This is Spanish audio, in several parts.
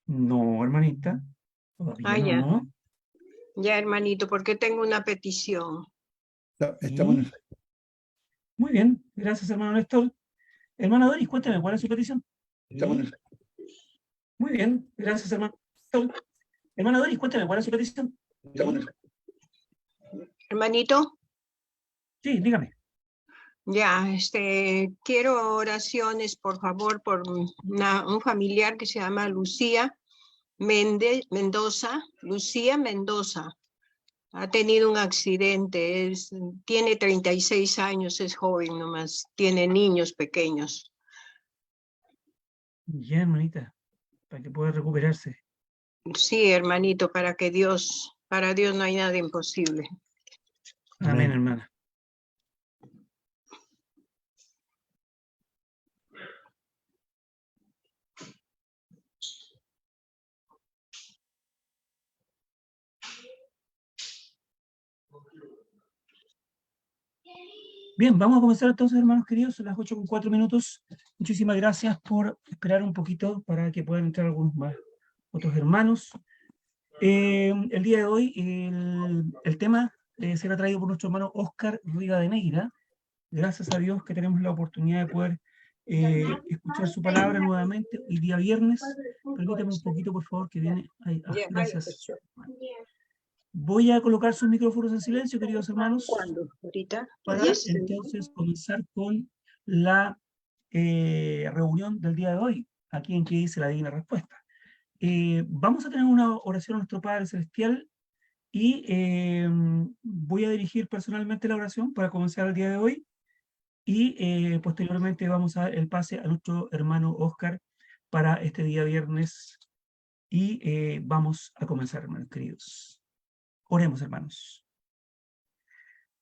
No, hermanita, Ah, todavía ya, no. ya, hermanito, porque tengo una petición. Estamos en Y el... muy bien, gracias, hermano Néstor. Hermano Doris, cuénteme, ¿cuál es su petición? Estamos en el... Muy bien, gracias, hermano Néstor. Hermano Doris, cuénteme, ¿cuál es su petición? Estamos en el... Hermanito, Sí, dígame. ya, quiero oraciones, por favor, por un familiar que se llama Lucía Mendoza. Lucía Mendoza. Ha tenido un accidente, tiene 36 años, es joven nomás, tiene niños pequeños. Ya, hermanita, para que pueda recuperarse. Sí, hermanito, para Dios no hay nada imposible. Amén, Amén. hermana. Bien, vamos a comenzar entonces, hermanos queridos, a las 8:04. Muchísimas gracias por esperar un poquito para que puedan entrar algunos más, otros hermanos. El día de hoy, el tema será traído por nuestro hermano Óscar Rivadeneira. Gracias a Dios que tenemos la oportunidad de poder escuchar su palabra nuevamente hoy día viernes. Permítame un poquito, por favor, que viene. Ahí, gracias. Voy a colocar sus micrófonos en silencio, queridos hermanos, ¿Cuándo? ¿Ahorita? para entonces comenzar con la reunión del día de hoy, aquí en que dice la Divina Respuesta. Vamos a tener una oración a nuestro Padre Celestial y voy a dirigir personalmente la oración para comenzar el día de hoy y posteriormente vamos a dar el pase a nuestro hermano Oscar para este día viernes y vamos a comenzar, hermanos queridos. Oremos, hermanos.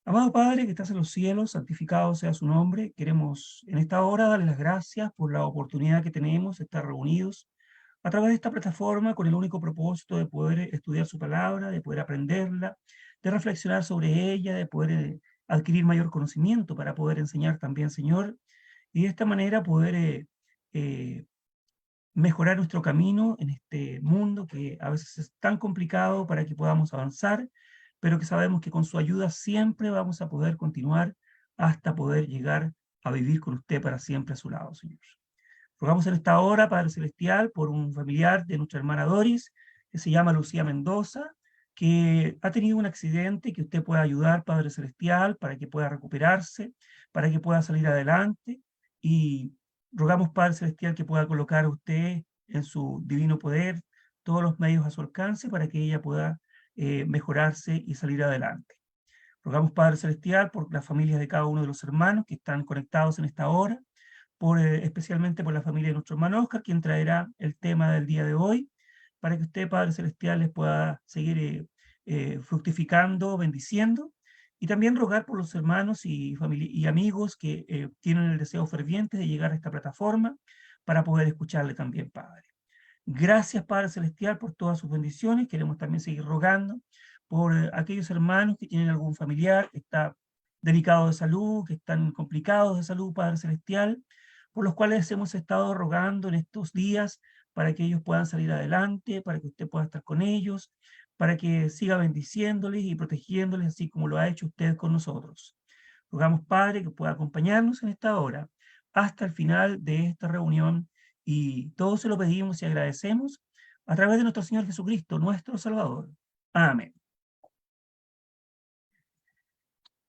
Amado Padre que estás en los cielos, santificado sea su nombre. Queremos en esta hora darle las gracias por la oportunidad que tenemos de estar reunidos a través de esta plataforma con el único propósito de poder estudiar su palabra, de poder aprenderla, de reflexionar sobre ella, de poder adquirir mayor conocimiento para poder enseñar también, Señor, y de esta manera poder eh, mejorar nuestro camino en este mundo que a veces es tan complicado para que podamos avanzar, pero que sabemos que con su ayuda siempre vamos a poder continuar hasta poder llegar a vivir con usted para siempre a su lado, Señor. Rogamos en esta hora, Padre Celestial, por un familiar de nuestra hermana Doris, que se llama Lucía Mendoza, que ha tenido un accidente, que usted pueda ayudar, Padre Celestial, para que pueda recuperarse, para que pueda salir adelante. Y rogamos, Padre Celestial, que pueda colocar a usted en su divino poder todos los medios a su alcance para que ella pueda mejorarse y salir adelante. Rogamos, Padre Celestial, por las familias de cada uno de los hermanos que están conectados en esta hora, especialmente por la familia de nuestro hermano Oscar, quien traerá el tema del día de hoy, para que usted, Padre Celestial, les pueda seguir fructificando, bendiciendo, y también rogar por los hermanos y amigos que tienen el deseo ferviente de llegar a esta plataforma para poder escucharle también, Padre. Gracias, Padre Celestial, por todas sus bendiciones. Queremos también seguir rogando por aquellos hermanos que tienen algún familiar que está delicado de salud, que están complicados de salud, Padre Celestial, por los cuales hemos estado rogando en estos días para que ellos puedan salir adelante, para que usted pueda estar con ellos, para que siga bendiciéndoles y protegiéndoles, así como lo ha hecho usted con nosotros. Rogamos, Padre, que pueda acompañarnos en esta hora hasta el final de esta reunión y todo se lo pedimos y agradecemos a través de nuestro Señor Jesucristo, nuestro Salvador. Amén.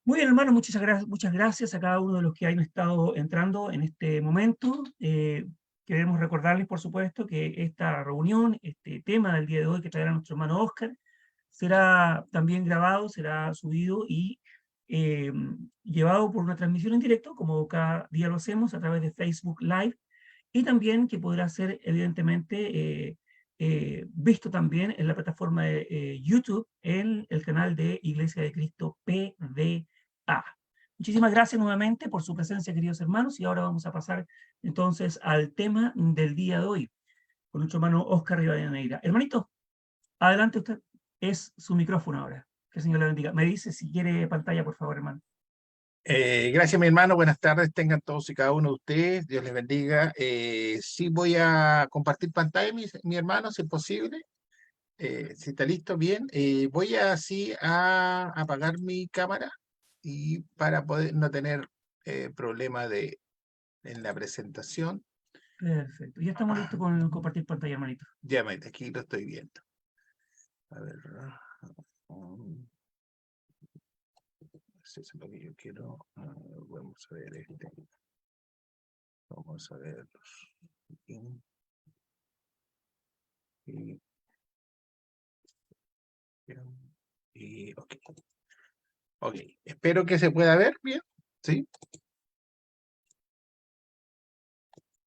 Muy bien, hermanos, muchas gracias a cada uno de los que han estado entrando en este momento. Queremos recordarles, por supuesto, que esta reunión, este tema del día de hoy que traerá nuestro hermano Oscar, será también grabado, será subido y eh, llevado por una transmisión en directo, como cada día lo hacemos a través de Facebook Live, y también que podrá ser evidentemente visto también en la plataforma de YouTube, en el canal de Iglesia de Cristo PDA. Muchísimas gracias nuevamente por su presencia, queridos hermanos, y ahora vamos a pasar entonces al tema del día de hoy, con nuestro hermano Oscar Rivadeneira. Hermanito, adelante usted, es su micrófono ahora. Que el Señor le bendiga. Me dice si quiere pantalla, por favor, hermano. Gracias, mi hermano. Buenas tardes. Tengan todos y cada uno de ustedes. Dios les bendiga. Sí voy a compartir pantalla, mi hermano, si es posible. Si está listo, bien. Voy así a apagar mi cámara y para poder no tener problema en la presentación. Perfecto. Ya estamos listos con compartir pantalla, hermanito. Ya, aquí lo estoy viendo. A ver. Eso es lo que yo quiero. Vamos a ver este. Vamos a ver. Ok. Ok. Espero que se pueda ver bien. ¿Sí?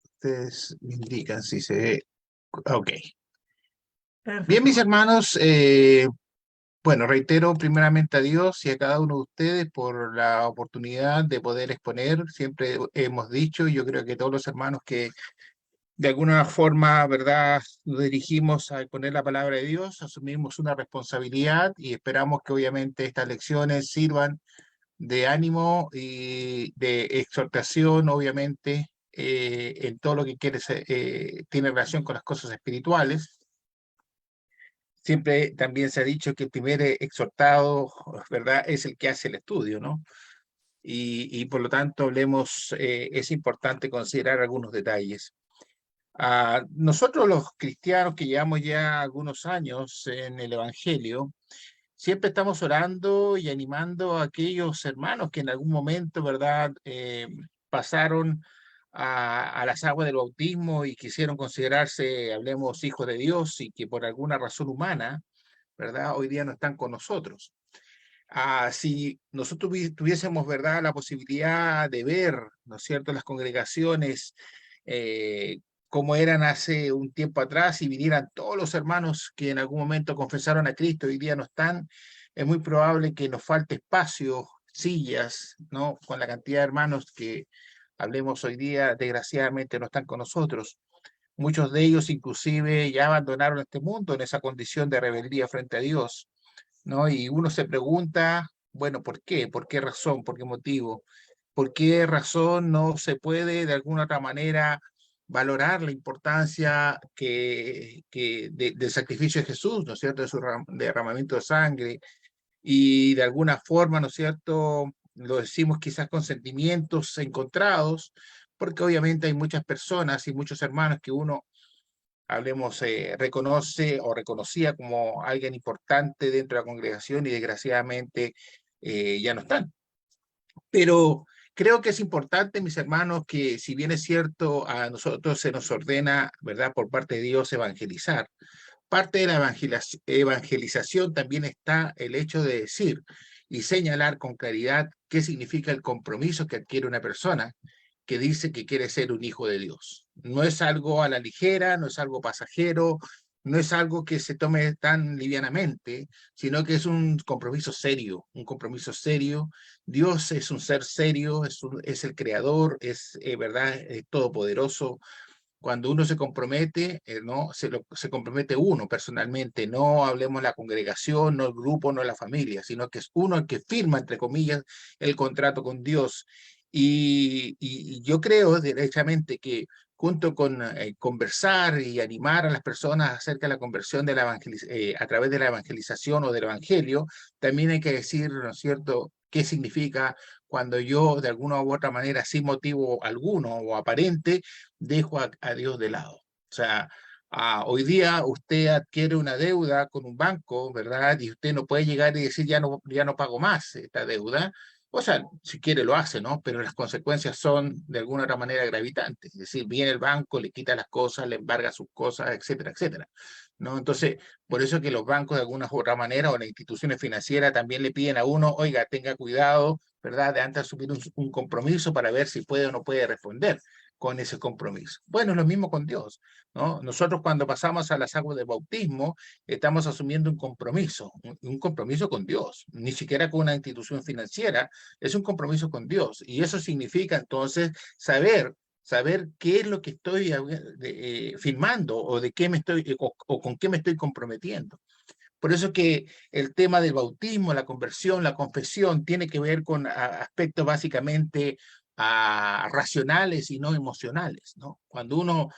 Ustedes me indican si se ve. Ok. Perfecto, Bien, mis hermano. hermanos. Bueno, reitero primeramente a Dios y a cada uno de ustedes por la oportunidad de poder exponer. Siempre hemos dicho, yo creo que todos los hermanos que de alguna forma, ¿verdad?, nos dirigimos a exponer la palabra de Dios, asumimos una responsabilidad y esperamos que obviamente estas lecciones sirvan de ánimo y de exhortación, obviamente, en todo lo que tiene relación con las cosas espirituales. Siempre también se ha dicho que el primer exhortado, ¿verdad?, es el que hace el estudio, ¿no? Y por lo tanto, es importante considerar algunos detalles. Nosotros los cristianos que llevamos ya algunos años en el Evangelio, siempre estamos orando y animando a aquellos hermanos que en algún momento, ¿verdad?, pasaron a las aguas del bautismo y quisieron considerarse, hablemos, hijos de Dios y que por alguna razón humana, ¿verdad?, hoy día no están con nosotros. Si nosotros tuviésemos, ¿verdad?, la posibilidad de ver, ¿no es cierto?, las congregaciones como eran hace un tiempo atrás y vinieran todos los hermanos que en algún momento confesaron a Cristo y hoy día no están, es muy probable que nos falte espacio, sillas, ¿no?, con la cantidad de hermanos que hablemos hoy día, desgraciadamente no están con nosotros. Muchos de ellos inclusive ya abandonaron este mundo en esa condición de rebeldía frente a Dios, ¿no? Y uno se pregunta, bueno, ¿por qué? ¿Por qué razón? ¿Por qué motivo? ¿Por qué razón no se puede de alguna otra manera valorar la importancia del sacrificio de Jesús, ¿no es cierto?, de su derramamiento de sangre, y de alguna forma, ¿no es cierto?, lo decimos quizás con sentimientos encontrados, porque obviamente hay muchas personas y muchos hermanos que uno, hablemos, reconoce o reconocía como alguien importante dentro de la congregación y desgraciadamente ya no están. Pero creo que es importante, mis hermanos, que si bien es cierto, a nosotros se nos ordena, ¿verdad?, por parte de Dios evangelizar, parte de la evangelización también está el hecho de decir y señalar con claridad qué significa el compromiso que adquiere una persona que dice que quiere ser un hijo de Dios. No es algo a la ligera, no es algo pasajero, no es algo que se tome tan livianamente, sino que es un compromiso serio, un compromiso serio. Dios es un ser serio, es el creador, ¿verdad?, todopoderoso. Cuando uno se compromete, ¿no? Se compromete uno personalmente, no hablemos la congregación, no el grupo, no la familia, sino que es uno el que firma, entre comillas, el contrato con Dios. Y yo creo derechamente que junto con conversar y animar a las personas acerca de la conversión de a través de la evangelización o del evangelio, también hay que decir, ¿no es cierto?, qué significa cuando yo de alguna u otra manera, sin motivo alguno o aparente, dejo a Dios de lado. O sea, hoy día usted adquiere una deuda con un banco, ¿verdad? Y usted no puede llegar y decir, ya no pago más esta deuda. O sea, si quiere lo hace, ¿no? Pero las consecuencias son de alguna otra manera gravitantes. Es decir, viene el banco, le quita las cosas, le embarga sus cosas, etcétera, etcétera, ¿no? Entonces, por eso que los bancos de alguna u otra manera o las instituciones financieras también le piden a uno, oiga, tenga cuidado, ¿verdad?, de antes de asumir un compromiso para ver si puede o no puede responder con ese compromiso. Bueno, es lo mismo con Dios, ¿no? Nosotros cuando pasamos a las aguas del bautismo, estamos asumiendo un compromiso, un compromiso con Dios, ni siquiera con una institución financiera, es un compromiso con Dios. Y eso significa entonces saber qué es lo que estoy firmando o de qué me estoy o con qué me estoy comprometiendo. Por eso que el tema del bautismo, la conversión, la confesión, tiene que ver con aspectos básicamente racionales y no emocionales, ¿no? Cuando uno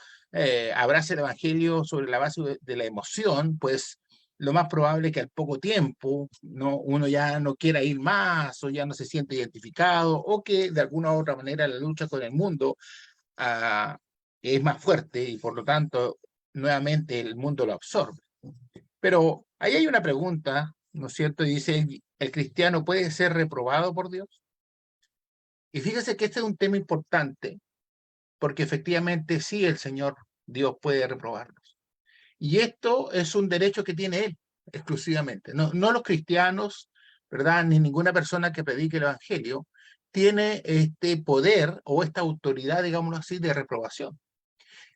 abraza el evangelio sobre la base de la emoción, pues lo más probable es que al poco tiempo, ¿no?, uno ya no quiera ir más, o ya no se siente identificado, o que de alguna u otra manera la lucha con el mundo es más fuerte y por lo tanto nuevamente el mundo lo absorbe. Pero ahí hay una pregunta, ¿no es cierto? Y dice, ¿el cristiano puede ser reprobado por Dios? Y fíjese que este es un tema importante, porque efectivamente sí, el Señor Dios puede reprobarnos. Y esto es un derecho que tiene Él exclusivamente. No, no los cristianos, ¿verdad? Ni ninguna persona que predique el Evangelio tiene este poder o esta autoridad, digámoslo así, de reprobación.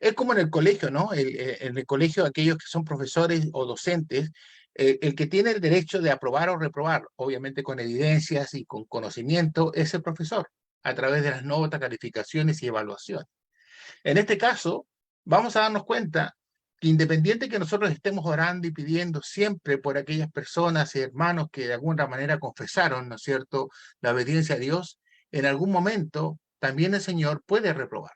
Es como en el colegio, ¿no? En el colegio, aquellos que son profesores o docentes, el que tiene el derecho de aprobar o reprobar, obviamente con evidencias y con conocimiento, es el profesor, a través de las notas, calificaciones y evaluaciones. En este caso, vamos a darnos cuenta que independiente que nosotros estemos orando y pidiendo siempre por aquellas personas y hermanos que de alguna manera confesaron, ¿no es cierto?, la obediencia a Dios, en algún momento también el Señor puede reprobar.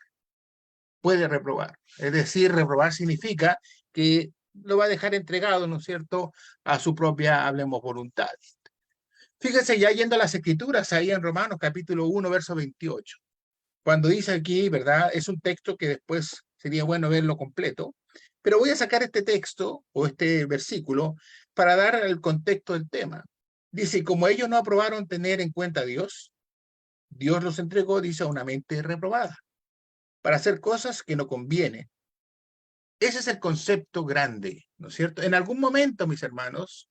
Puede reprobar. Es decir, reprobar significa que lo va a dejar entregado, ¿no es cierto?, a su propia, hablemos, voluntad. Fíjense ya yendo a las Escrituras, ahí en Romanos capítulo 1, verso 28. Cuando dice aquí, ¿verdad? Es un texto que después sería bueno verlo completo, pero voy a sacar este texto o este versículo para dar el contexto del tema. Dice, como ellos no aprobaron tener en cuenta a Dios, Dios los entregó, dice, a una mente reprobada, para hacer cosas que no convienen. Ese es el concepto grande, ¿no es cierto? En algún momento, mis hermanos,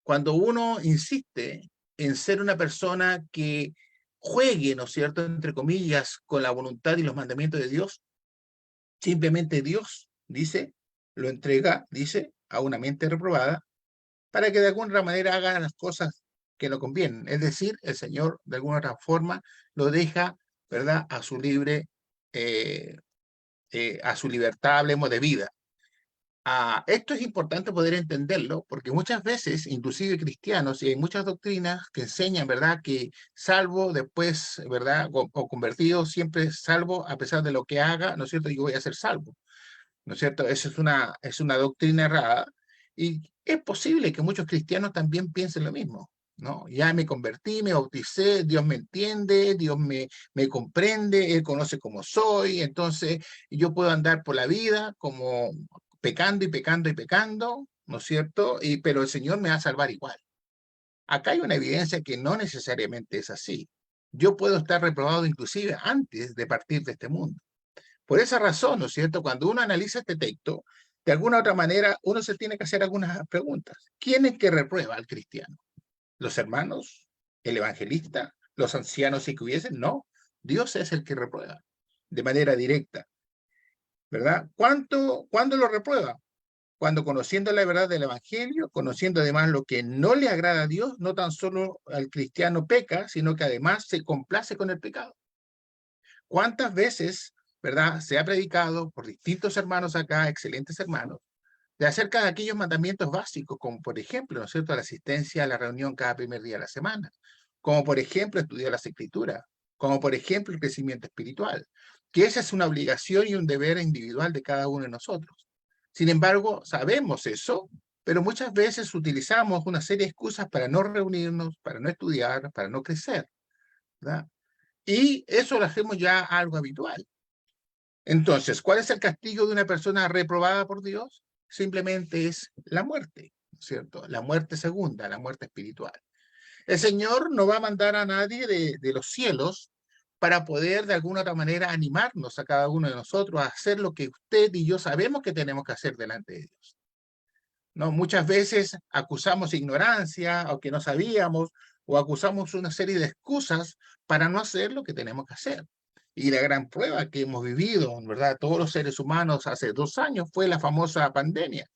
cuando uno insiste en ser una persona que juegue, ¿no es cierto?, entre comillas, con la voluntad y los mandamientos de Dios, simplemente Dios, dice, lo entrega, dice, a una mente reprobada, para que de alguna manera haga las cosas que no convienen. Es decir, el Señor, de alguna otra forma, lo deja, ¿verdad?, a su libre, a su libertad, hablemos de vida. Esto es importante poder entenderlo, porque muchas veces, inclusive cristianos, y hay muchas doctrinas que enseñan, ¿verdad?, que salvo después, ¿verdad?, o convertido, siempre salvo a pesar de lo que haga, ¿no es cierto?, yo voy a ser salvo, ¿no es cierto? Esa es una doctrina errada, y es posible que muchos cristianos también piensen lo mismo, ¿no? Ya me convertí, me bauticé, Dios me entiende, Dios me comprende, Él conoce cómo soy, entonces yo puedo andar por la vida como pecando y pecando y pecando, ¿no es cierto? Pero el Señor me va a salvar igual. Acá hay una evidencia que no necesariamente es así. Yo puedo estar reprobado inclusive antes de partir de este mundo. Por esa razón, ¿no es cierto? Cuando uno analiza este texto, de alguna u otra manera, uno se tiene que hacer algunas preguntas. ¿Quién es que reprueba al cristiano? ¿Los hermanos? ¿El evangelista? ¿Los ancianos si que hubiesen? No, Dios es el que reprueba de manera directa, ¿verdad? ¿Cuándo lo reprueba? Cuando conociendo la verdad del evangelio, conociendo además lo que no le agrada a Dios, no tan solo al cristiano peca, sino que además se complace con el pecado. ¿Cuántas veces, verdad, se ha predicado por distintos hermanos acá, excelentes hermanos, de acerca de aquellos mandamientos básicos, como por ejemplo, ¿no es cierto?, la asistencia a la reunión cada primer día de la semana, como por ejemplo estudiar las escrituras, como por ejemplo el crecimiento espiritual, que esa es una obligación y un deber individual de cada uno de nosotros. Sin embargo, sabemos eso, pero muchas veces utilizamos una serie de excusas para no reunirnos, para no estudiar, para no crecer, ¿verdad? Y eso lo hacemos ya algo habitual. Entonces, ¿cuál es el castigo de una persona reprobada por Dios? Simplemente es la muerte, ¿cierto? La muerte segunda, la muerte espiritual. El Señor no va a mandar a nadie de los cielos para poder de alguna otra manera animarnos a cada uno de nosotros a hacer lo que usted y yo sabemos que tenemos que hacer delante de Dios. ¿No? Muchas veces acusamos ignorancia o que no sabíamos o acusamos una serie de excusas para no hacer lo que tenemos que hacer. Y la gran prueba que hemos vivido, ¿verdad?, todos los seres humanos hace 2 años fue la famosa pandemia.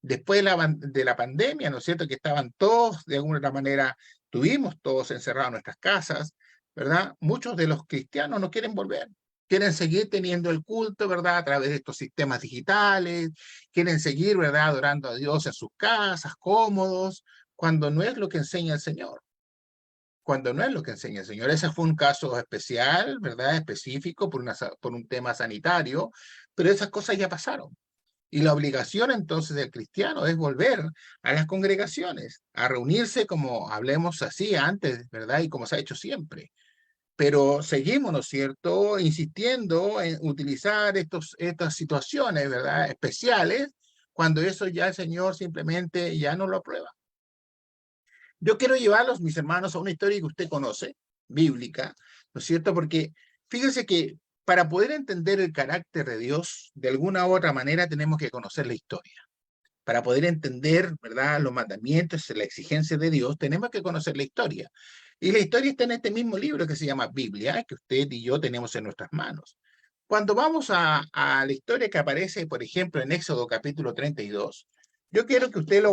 Después de la pandemia, ¿no es cierto?, que estaban todos, de alguna manera, tuvimos todos encerrados en nuestras casas, ¿verdad? Muchos de los cristianos no quieren volver, quieren seguir teniendo el culto, ¿verdad? A través de estos sistemas digitales, quieren seguir, ¿verdad? Adorando a Dios en sus casas, cómodos, cuando no es lo que enseña el Señor. Cuando no es lo que enseña el Señor. Ese fue un caso especial, ¿verdad? Específico por un tema sanitario, pero esas cosas ya pasaron. Y la obligación entonces del cristiano es volver a las congregaciones, a reunirse como hablemos así antes, ¿verdad? Y como se ha hecho siempre. Pero seguimos, ¿no es cierto?, insistiendo en utilizar estas situaciones, ¿verdad?, especiales, cuando eso ya el Señor simplemente ya no lo aprueba. Yo quiero llevarlos, mis hermanos, a una historia que usted conoce, bíblica, ¿no es cierto? Porque fíjense que para poder entender el carácter de Dios, de alguna u otra manera tenemos que conocer la historia. Para poder entender, ¿verdad?, los mandamientos, la exigencia de Dios, tenemos que conocer la historia. Y la historia está en este mismo libro que se llama Biblia, que usted y yo tenemos en nuestras manos. Cuando vamos a la historia que aparece, por ejemplo, en Éxodo capítulo 32, yo quiero que usted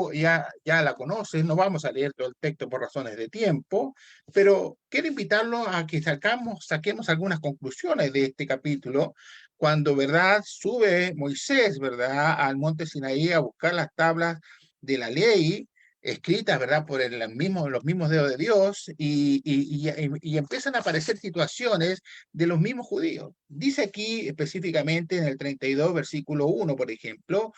ya la conoce, no vamos a leer todo el texto por razones de tiempo, pero quiero invitarlo a que saquemos algunas conclusiones de este capítulo, cuando, ¿verdad?, sube Moisés, ¿verdad?, al monte Sinaí a buscar las tablas de la ley, escritas, ¿verdad?, por los mismos dedos de Dios, y empiezan a aparecer situaciones de los mismos judíos. Dice aquí específicamente en el 32, versículo 1, por ejemplo,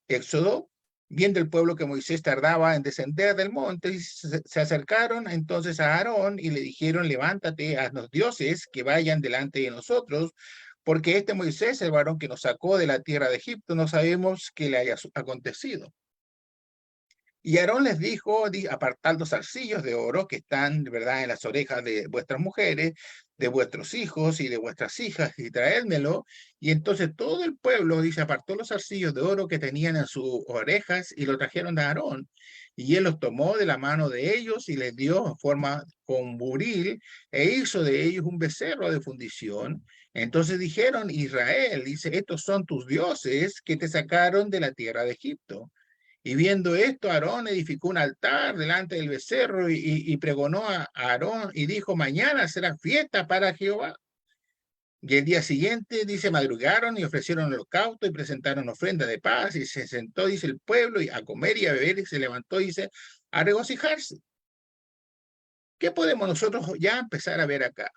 Éxodo, viendo el pueblo que Moisés tardaba en descender del monte, se acercaron entonces a Aarón y le dijeron, levántate, haznos dioses que vayan delante de nosotros, porque este Moisés, el varón que nos sacó de la tierra de Egipto, no sabemos qué le haya acontecido. Y Aarón les dijo, apartad los zarcillos de oro que están, ¿verdad?, en las orejas de vuestras mujeres, de vuestros hijos y de vuestras hijas, y traédmelo. Y entonces todo el pueblo, dice, apartó los zarcillos de oro que tenían en sus orejas y lo trajeron a Aarón. Y él los tomó de la mano de ellos y les dio en forma con buril e hizo de ellos un becerro de fundición. Entonces dijeron, Israel, dice, estos son tus dioses que te sacaron de la tierra de Egipto. Y viendo esto, Aarón edificó un altar delante del becerro y pregonó a Aarón y dijo, mañana será fiesta para Jehová. Y el día siguiente, dice, madrugaron y ofrecieron holocausto y presentaron ofrenda de paz y se sentó, dice, el pueblo a comer y a beber y se levantó, dice, a regocijarse. ¿Qué podemos nosotros ya empezar a ver acá?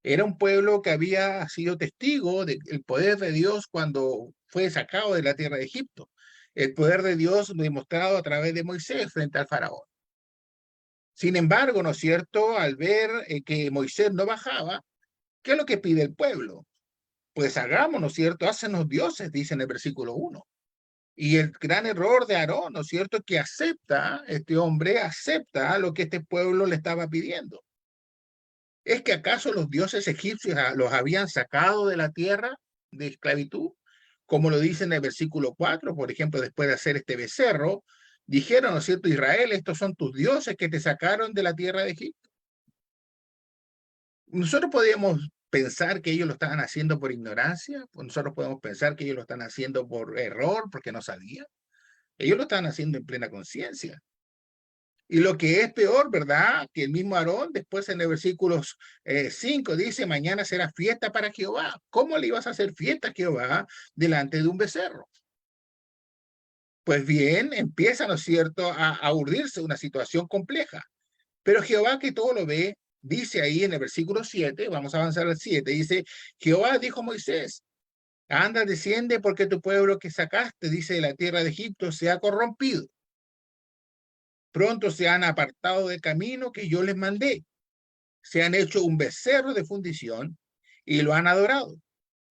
Era un pueblo que había sido testigo del poder de Dios cuando fue sacado de la tierra de Egipto. El poder de Dios demostrado a través de Moisés frente al faraón. Sin embargo, ¿no es cierto?, al ver que Moisés no bajaba, ¿qué es lo que pide el pueblo? Pues hagamos, ¿no es cierto?, hácenos dioses, dice en el versículo 1. Y el gran error de Aarón, ¿no es cierto?, que este hombre acepta lo que este pueblo le estaba pidiendo. ¿Es que acaso los dioses egipcios los habían sacado de la tierra de esclavitud? Como lo dice en el versículo 4, por ejemplo, después de hacer este becerro, dijeron, ¿no es cierto?, Israel, estos son tus dioses que te sacaron de la tierra de Egipto. Nosotros podemos pensar que ellos lo estaban haciendo por ignorancia, nosotros podemos pensar que ellos lo están haciendo por error, porque no sabían. Ellos lo estaban haciendo en plena conciencia. Y lo que es peor, ¿verdad?, que el mismo Aarón, después en el versículo 5, dice, mañana será fiesta para Jehová. ¿Cómo le ibas a hacer fiesta a Jehová delante de un becerro? Pues bien, empieza, ¿no es cierto?, a urdirse una situación compleja. Pero Jehová, que todo lo ve, dice ahí en el versículo 7, vamos a avanzar al 7, dice, Jehová dijo a Moisés, anda, desciende, porque tu pueblo que sacaste, dice, de la tierra de Egipto, se ha corrompido. Pronto se han apartado del camino que yo les mandé. Se han hecho un becerro de fundición y lo han adorado.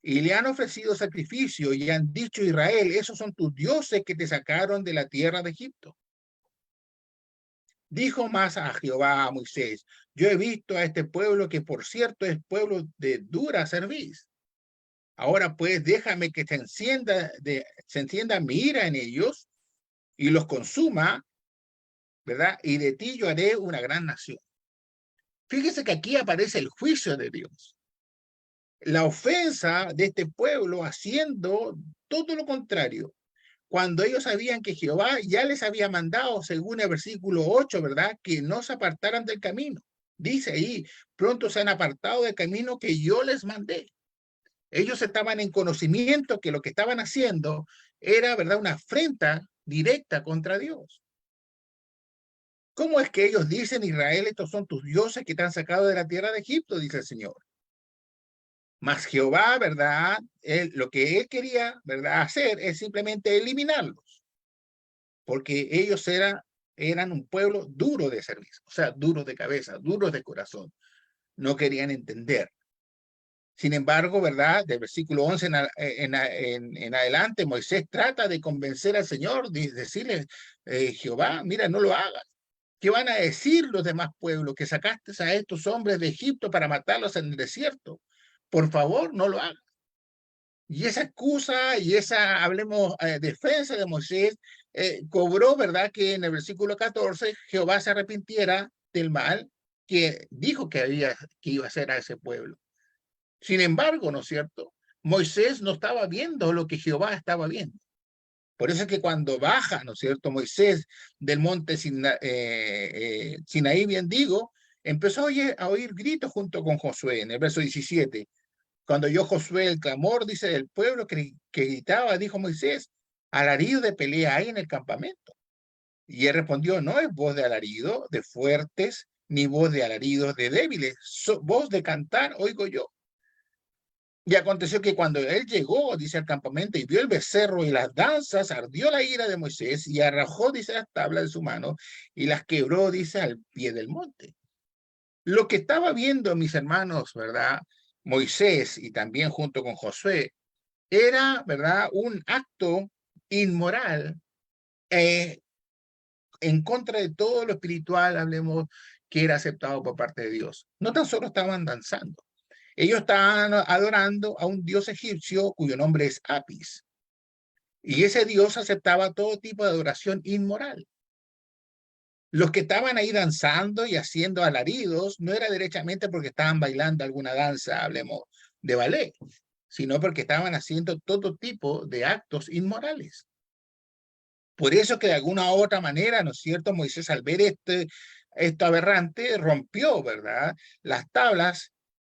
Y le han ofrecido sacrificio y han dicho, Israel, esos son tus dioses que te sacaron de la tierra de Egipto. Dijo más a Jehová a Moisés, yo he visto a este pueblo que por cierto es pueblo de dura cerviz. Ahora pues déjame que se encienda mi ira en ellos y los consuma, ¿verdad? Y de ti yo haré una gran nación. Fíjese que aquí aparece el juicio de Dios. La ofensa de este pueblo haciendo todo lo contrario. Cuando ellos sabían que Jehová ya les había mandado, según el versículo 8, ¿verdad?, que no se apartaran del camino. Dice ahí, pronto se han apartado del camino que yo les mandé. Ellos estaban en conocimiento que lo que estaban haciendo era, ¿verdad?, una afrenta directa contra Dios. ¿Cómo es que ellos dicen, Israel, estos son tus dioses que te han sacado de la tierra de Egipto? Dice el Señor. Mas Jehová, ¿verdad? Lo que él quería, ¿verdad?, hacer es simplemente eliminarlos, porque ellos eran un pueblo duro de servicio, o sea, duros de cabeza, duros de corazón. No querían entender. Sin embargo, ¿verdad? Del versículo 11 en adelante, Moisés trata de convencer al Señor, decirle, Jehová, mira, no lo hagas. ¿Qué van a decir los demás pueblos? Que sacaste a estos hombres de Egipto para matarlos en el desierto. Por favor, no lo hagas. Y esa excusa y esa, hablemos, defensa de Moisés, cobró, ¿verdad?, que en el versículo 14 Jehová se arrepintiera del mal que dijo que iba a hacer a ese pueblo. Sin embargo, ¿no es cierto?, Moisés no estaba viendo lo que Jehová estaba viendo. Por eso es que cuando baja, ¿no es cierto?, Moisés del monte Sinaí, bien digo, empezó a oír gritos junto con Josué, en el verso 17. Cuando oyó Josué el clamor, dice, del pueblo que gritaba, dijo Moisés, alarido de pelea hay en el campamento. Y él respondió, no es voz de alarido de fuertes, ni voz de alaridos de débiles, voz de cantar oigo yo. Y aconteció que cuando él llegó, dice, al campamento y vio el becerro y las danzas, ardió la ira de Moisés y arrojó, dice, las tablas de su mano y las quebró, dice, al pie del monte. Lo que estaba viendo, mis hermanos, ¿verdad?, Moisés y también junto con Josué, era, ¿verdad?, un acto inmoral en contra de todo lo espiritual, hablemos, que era aceptado por parte de Dios. No tan solo estaban danzando. Ellos estaban adorando a un dios egipcio cuyo nombre es Apis. Y ese dios aceptaba todo tipo de adoración inmoral. Los que estaban ahí danzando y haciendo alaridos no era derechamente porque estaban bailando alguna danza, hablemos, de ballet, sino porque estaban haciendo todo tipo de actos inmorales. Por eso que de alguna u otra manera, ¿no es cierto?, Moisés al ver esto aberrante rompió, ¿verdad?, las tablas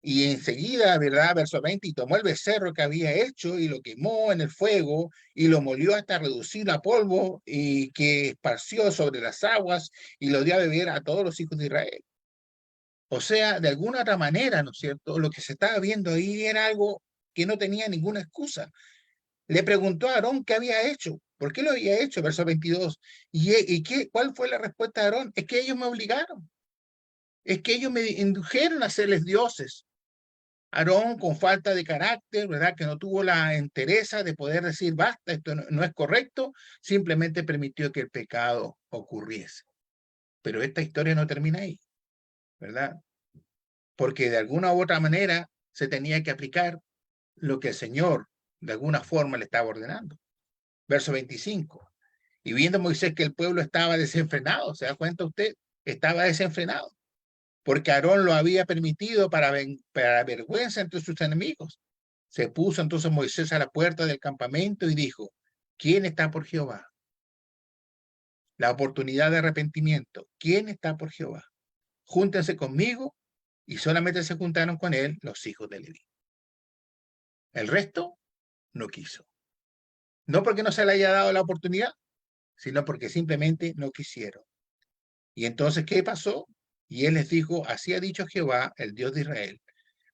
y enseguida, ¿verdad?, verso 20, y tomó el becerro que había hecho y lo quemó en el fuego y lo molió hasta reducirlo a polvo y que esparció sobre las aguas y lo dio a beber a todos los hijos de Israel. O sea, de alguna otra manera, ¿no es cierto?, lo que se estaba viendo ahí era algo que no tenía ninguna excusa. Le preguntó a Aarón qué había hecho, por qué lo había hecho, verso 22. ¿Cuál fue la respuesta de Aarón? Es que ellos me obligaron, es que ellos me indujeron a serles dioses. Aarón, con falta de carácter, ¿verdad?, que no tuvo la entereza de poder decir, basta, esto no es correcto, simplemente permitió que el pecado ocurriese. Pero esta historia no termina ahí, ¿verdad? Porque de alguna u otra manera se tenía que aplicar lo que el Señor de alguna forma le estaba ordenando. Verso 25. Y viendo Moisés que el pueblo estaba desenfrenado, ¿se da cuenta usted? Estaba desenfrenado, porque Aarón lo había permitido para vergüenza entre sus enemigos. Se puso entonces Moisés a la puerta del campamento y dijo, ¿quién está por Jehová? La oportunidad de arrepentimiento. ¿Quién está por Jehová? Júntense conmigo, y solamente se juntaron con él los hijos de Leví. El resto no quiso. No porque no se le haya dado la oportunidad, sino porque simplemente no quisieron. Y entonces, ¿qué pasó? Y él les dijo, así ha dicho Jehová, el Dios de Israel,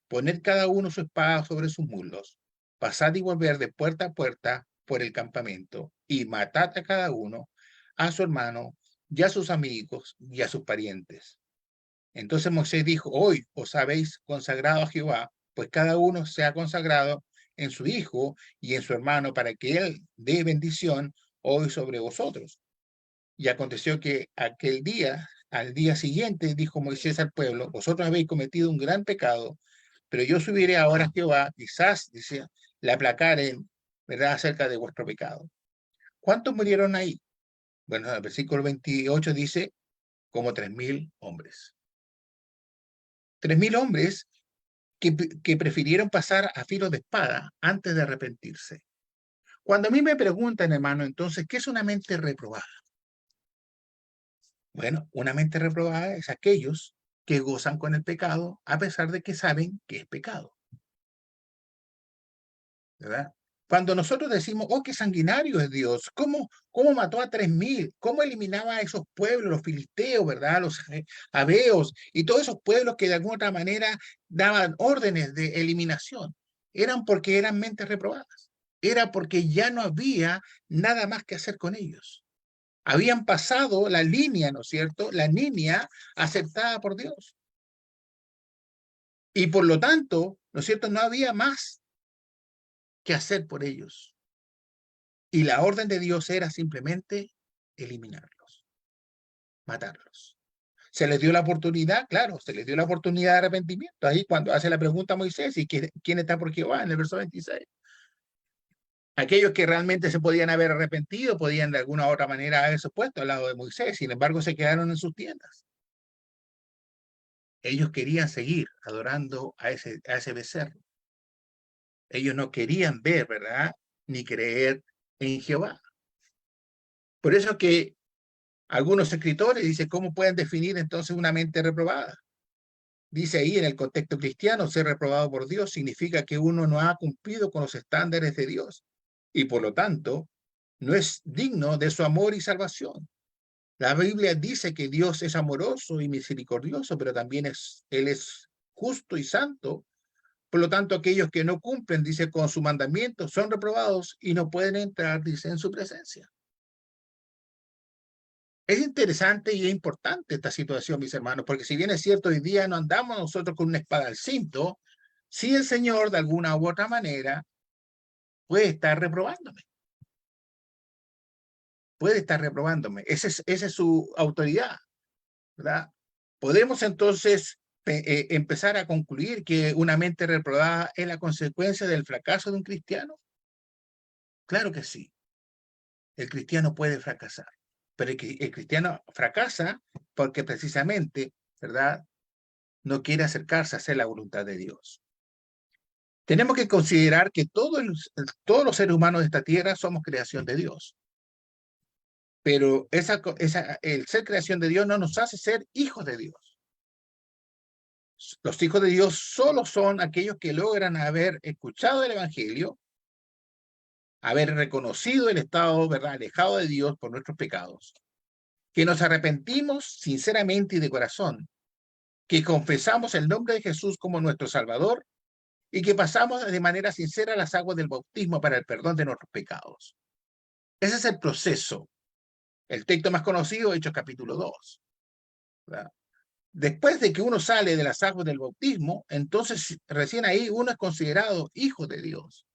poned cada uno su espada sobre sus muslos, pasad y volver de puerta a puerta por el campamento, y matad a cada uno, a su hermano, y a sus amigos, y a sus parientes. Entonces Moisés dijo, hoy os habéis consagrado a Jehová, pues cada uno se ha consagrado en su hijo y en su hermano, para que él dé bendición hoy sobre vosotros. Y aconteció que al día siguiente, dijo Moisés al pueblo, vosotros habéis cometido un gran pecado, pero yo subiré ahora a Jehová, quizás, dice, le aplacaren, ¿verdad?, acerca de vuestro pecado. ¿Cuántos murieron ahí? Bueno, el versículo 28 dice, como 3.000 hombres. 3.000 hombres que prefirieron pasar a filo de espada antes de arrepentirse. Cuando a mí me preguntan, hermano, entonces, ¿qué es una mente reprobada? Bueno, una mente reprobada es aquellos que gozan con el pecado a pesar de que saben que es pecado. ¿verdad? Cuando nosotros decimos, oh, qué sanguinario es Dios, ¿cómo mató a 3.000? ¿Cómo eliminaba a esos pueblos, los filisteos, ¿verdad? Los abeos y todos esos pueblos que de alguna otra manera daban órdenes de eliminación? Eran porque eran mentes reprobadas. Era porque ya no había nada más que hacer con ellos. Habían pasado la línea, ¿no es cierto? La línea aceptada por Dios. Y por lo tanto, ¿no es cierto? No había más que hacer por ellos. Y la orden de Dios era simplemente eliminarlos, matarlos. ¿Se les dio la oportunidad? Claro, se les dio la oportunidad de arrepentimiento. Ahí cuando hace la pregunta a Moisés, ¿y quién está por Jehová? En el verso 26. Aquellos que realmente se podían haber arrepentido, podían de alguna u otra manera haberse puesto al lado de Moisés, sin embargo se quedaron en sus tiendas. Ellos querían seguir adorando a ese becerro. Ellos no querían ver, ¿verdad? Ni creer en Jehová. Por eso que algunos escritores dicen, ¿cómo pueden definir entonces una mente reprobada? Dice ahí, en el contexto cristiano, ser reprobado por Dios significa que uno no ha cumplido con los estándares de Dios y por lo tanto no es digno de su amor y salvación. La Biblia dice que Dios es amoroso y misericordioso, pero también Él es justo y santo. Por lo tanto, aquellos que no cumplen, dice, con su mandamiento, son reprobados y no pueden entrar, dice, en su presencia. Es interesante y es importante esta situación, mis hermanos, porque si bien es cierto, hoy día no andamos nosotros con una espada al cinto, sí el Señor, de alguna u otra manera, puede estar reprobándome. Puede estar reprobándome. Esa es su autoridad, ¿verdad? Podemos entonces empezar a concluir que una mente reprobada es la consecuencia del fracaso de un cristiano. Claro que sí. El cristiano puede fracasar, pero el cristiano fracasa porque precisamente, ¿verdad?, no quiere acercarse a hacer la voluntad de Dios. Tenemos que considerar que todos los seres humanos de esta tierra somos creación de Dios. Pero el ser creación de Dios no nos hace ser hijos de Dios. Los hijos de Dios solo son aquellos que logran haber escuchado el Evangelio, haber reconocido el estado, ¿verdad?, alejado de Dios por nuestros pecados, que nos arrepentimos sinceramente y de corazón, que confesamos el nombre de Jesús como nuestro Salvador y que pasamos de manera sincera las aguas del bautismo para el perdón de nuestros pecados. Ese es el proceso. El texto más conocido, Hechos capítulo 2. ¿Verdad? Después de que uno sale de las aguas del bautismo, entonces recién ahí uno es considerado hijo de Dios.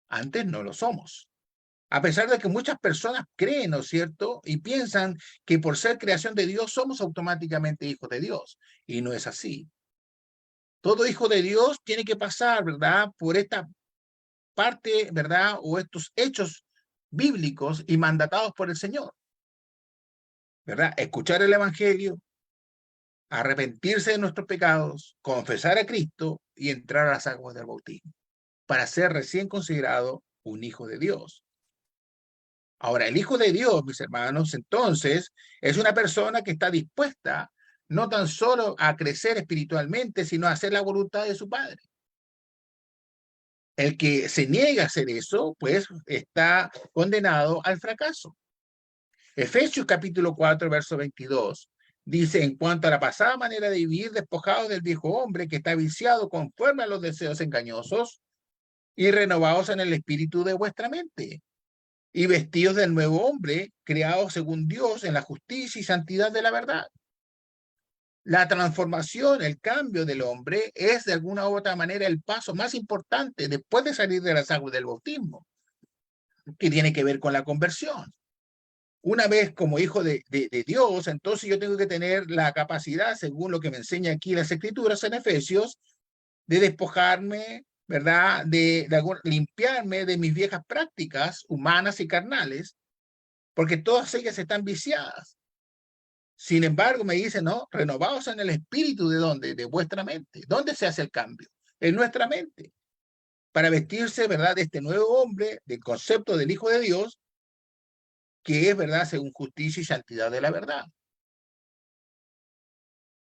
Antes no lo somos. A pesar de que muchas personas creen, ¿no es cierto?, y piensan que por ser creación de Dios somos automáticamente hijos de Dios. Y no es así. Todo hijo de Dios tiene que pasar, ¿verdad?, por esta parte, ¿verdad?, o estos hechos bíblicos y mandatados por el Señor, ¿verdad? Escuchar el Evangelio, arrepentirse de nuestros pecados, confesar a Cristo y entrar a las aguas del bautismo para ser recién considerado un hijo de Dios. Ahora, el hijo de Dios, mis hermanos, entonces, es una persona que está dispuesta no tan solo a crecer espiritualmente, sino a hacer la voluntad de su Padre. El que se niega a hacer eso, pues está condenado al fracaso. Efesios capítulo 4, verso 22, dice, en cuanto a la pasada manera de vivir, despojados del viejo hombre que está viciado conforme a los deseos engañosos y renovados en el espíritu de vuestra mente, y vestidos del nuevo hombre, creado según Dios en la justicia y santidad de la verdad. La transformación, el cambio del hombre es de alguna u otra manera el paso más importante después de salir de las aguas del bautismo, que tiene que ver con la conversión. Una vez como hijo de Dios, entonces yo tengo que tener la capacidad, según lo que me enseña aquí las Escrituras en Efesios, de despojarme, ¿verdad?, de limpiarme de mis viejas prácticas humanas y carnales, porque todas ellas están viciadas. Sin embargo, me dice, no, renovados en el espíritu, ¿de dónde? De vuestra mente. ¿Dónde se hace el cambio? En nuestra mente. Para vestirse, ¿verdad?, de este nuevo hombre, del concepto del Hijo de Dios, que es, ¿verdad?, según justicia y santidad de la verdad.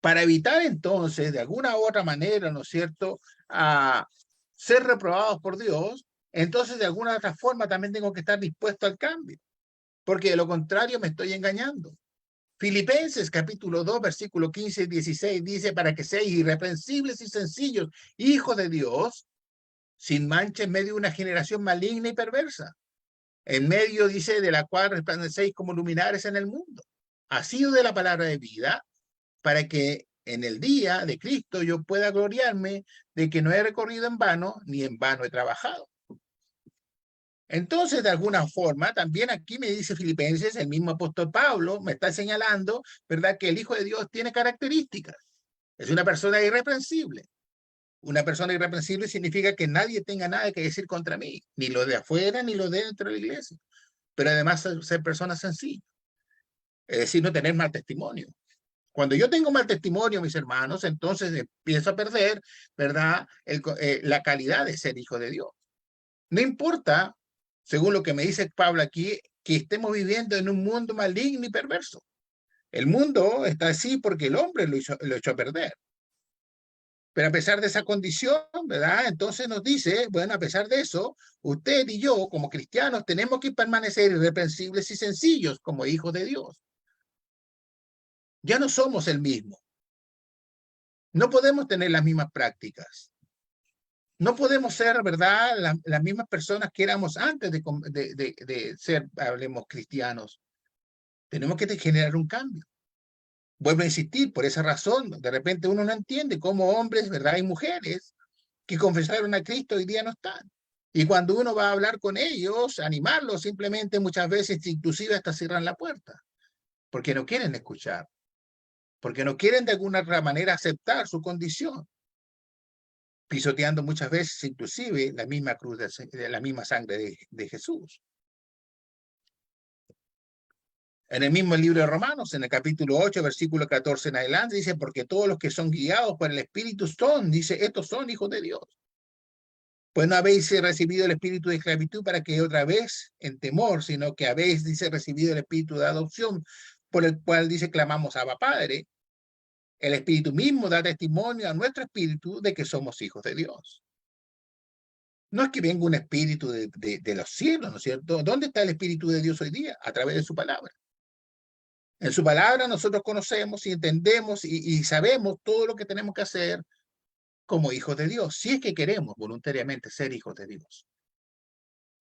Para evitar entonces, de alguna u otra manera, ¿no es cierto?, a ser reprobados por Dios, entonces de alguna otra forma también tengo que estar dispuesto al cambio, porque de lo contrario me estoy engañando. Filipenses capítulo 2, versículo 15 y 16 dice, para que seáis irreprensibles y sencillos, hijos de Dios, sin mancha en medio de una generación maligna y perversa, en medio, dice, de la cual resplandecéis como luminares en el mundo, asido de la palabra de vida, para que en el día de Cristo yo pueda gloriarme de que no he recorrido en vano, ni en vano he trabajado. Entonces, de alguna forma, también aquí me dice Filipenses, el mismo apóstol Pablo me está señalando, ¿verdad?, que el Hijo de Dios tiene características. Es una persona irreprensible. Una persona irreprensible significa que nadie tenga nada que decir contra mí, ni lo de afuera, ni lo de dentro de la iglesia. Pero además ser personas sencillas. Es decir, no tener mal testimonio. Cuando yo tengo mal testimonio, mis hermanos, entonces empiezo a perder, ¿verdad?, la calidad de ser hijo de Dios. No importa, según lo que me dice Pablo aquí, que estemos viviendo en un mundo maligno y perverso. El mundo está así porque el hombre lo echó a perder. Pero a pesar de esa condición, ¿verdad? Entonces nos dice, bueno, a pesar de eso, usted y yo, como cristianos, tenemos que permanecer irreprensibles y sencillos como hijos de Dios. Ya no somos el mismo. No podemos tener las mismas prácticas. No podemos ser, ¿verdad?, las mismas personas que éramos antes de ser, hablemos, cristianos. Tenemos que generar un cambio. Vuelvo a insistir, por esa razón, de repente uno no entiende cómo hombres, ¿verdad?, y mujeres que confesaron a Cristo hoy día no están. Y cuando uno va a hablar con ellos, animarlos, simplemente muchas veces, inclusive hasta cierran la puerta, porque no quieren escuchar, porque no quieren de alguna otra manera aceptar su condición, pisoteando muchas veces inclusive la misma cruz, de la misma sangre de Jesús. En el mismo libro de Romanos, en el capítulo 8, versículo 14 en adelante, dice, porque todos los que son guiados por el Espíritu son, dice, estos son hijos de Dios. Pues no habéis recibido el espíritu de esclavitud para que otra vez en temor, sino que habéis, dice, recibido el espíritu de adopción, por el cual, dice, clamamos Abba Padre. El espíritu mismo da testimonio a nuestro espíritu de que somos hijos de Dios. No es que venga un espíritu de los cielos, ¿no es cierto? ¿Dónde está el espíritu de Dios hoy día? A través de su palabra. En su palabra nosotros conocemos y entendemos y sabemos todo lo que tenemos que hacer como hijos de Dios, si es que queremos voluntariamente ser hijos de Dios.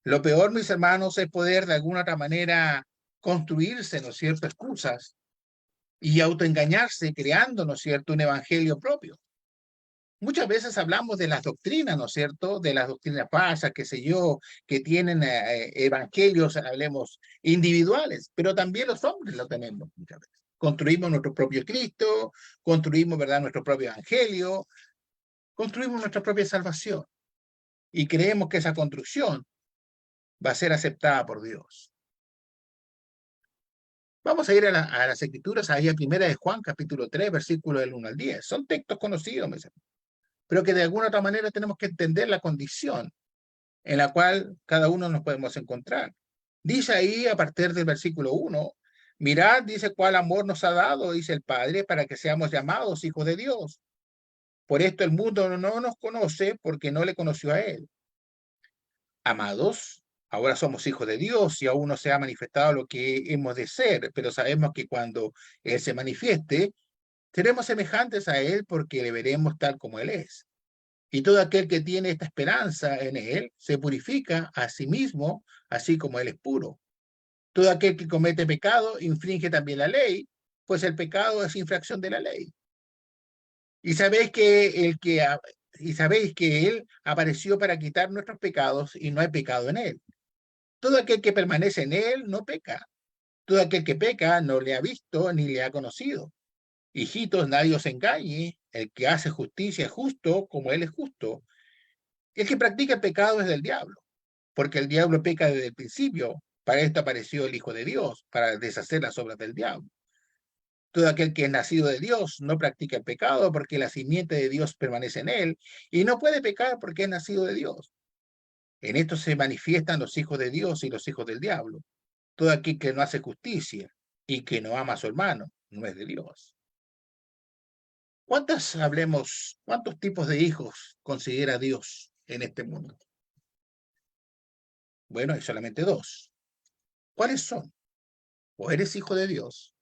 Lo peor, mis hermanos, es poder de alguna otra manera construirse, ¿no es cierto?, excusas y autoengañarse creando, ¿no es cierto?, un evangelio propio. Muchas veces hablamos de las doctrinas, ¿no es cierto?, de las doctrinas falsas, qué sé yo, que tienen evangelios, hablemos, individuales, pero también los hombres lo tenemos muchas veces. Construimos nuestro propio Cristo, construimos, ¿verdad?, nuestro propio evangelio, construimos nuestra propia salvación y creemos que esa construcción va a ser aceptada por Dios. Vamos a ir a las escrituras, ahí a primera de Juan, capítulo 3, versículo del 1 al 10. Son textos conocidos, pero que de alguna otra manera tenemos que entender la condición en la cual cada uno nos podemos encontrar. Dice ahí, a partir del versículo 1, mirad, dice, cuál amor nos ha dado, dice el Padre, para que seamos llamados hijos de Dios. Por esto el mundo no nos conoce, porque no le conoció a Él. Amados, ahora somos hijos de Dios y aún no se ha manifestado lo que hemos de ser, pero sabemos que cuando Él se manifieste, seremos semejantes a Él porque le veremos tal como Él es. Y todo aquel que tiene esta esperanza en Él se purifica a sí mismo, así como Él es puro. Todo aquel que comete pecado infringe también la ley, pues el pecado es infracción de la ley. Y sabéis que Él apareció para quitar nuestros pecados y no hay pecado en Él. Todo aquel que permanece en Él no peca. Todo aquel que peca no le ha visto ni le ha conocido. Hijitos, nadie os engañe. El que hace justicia es justo como Él es justo. El que practica el pecado es del diablo, porque el diablo peca desde el principio. Para esto apareció el Hijo de Dios, para deshacer las obras del diablo. Todo aquel que es nacido de Dios no practica el pecado, porque la simiente de Dios permanece en él, y no puede pecar porque es nacido de Dios. En esto se manifiestan los hijos de Dios y los hijos del diablo. Todo aquel que no hace justicia y que no ama a su hermano no es de Dios. ¿Cuántos tipos de hijos considera Dios en este mundo? Bueno, hay solamente dos. ¿Cuáles son? O eres hijo de Dios,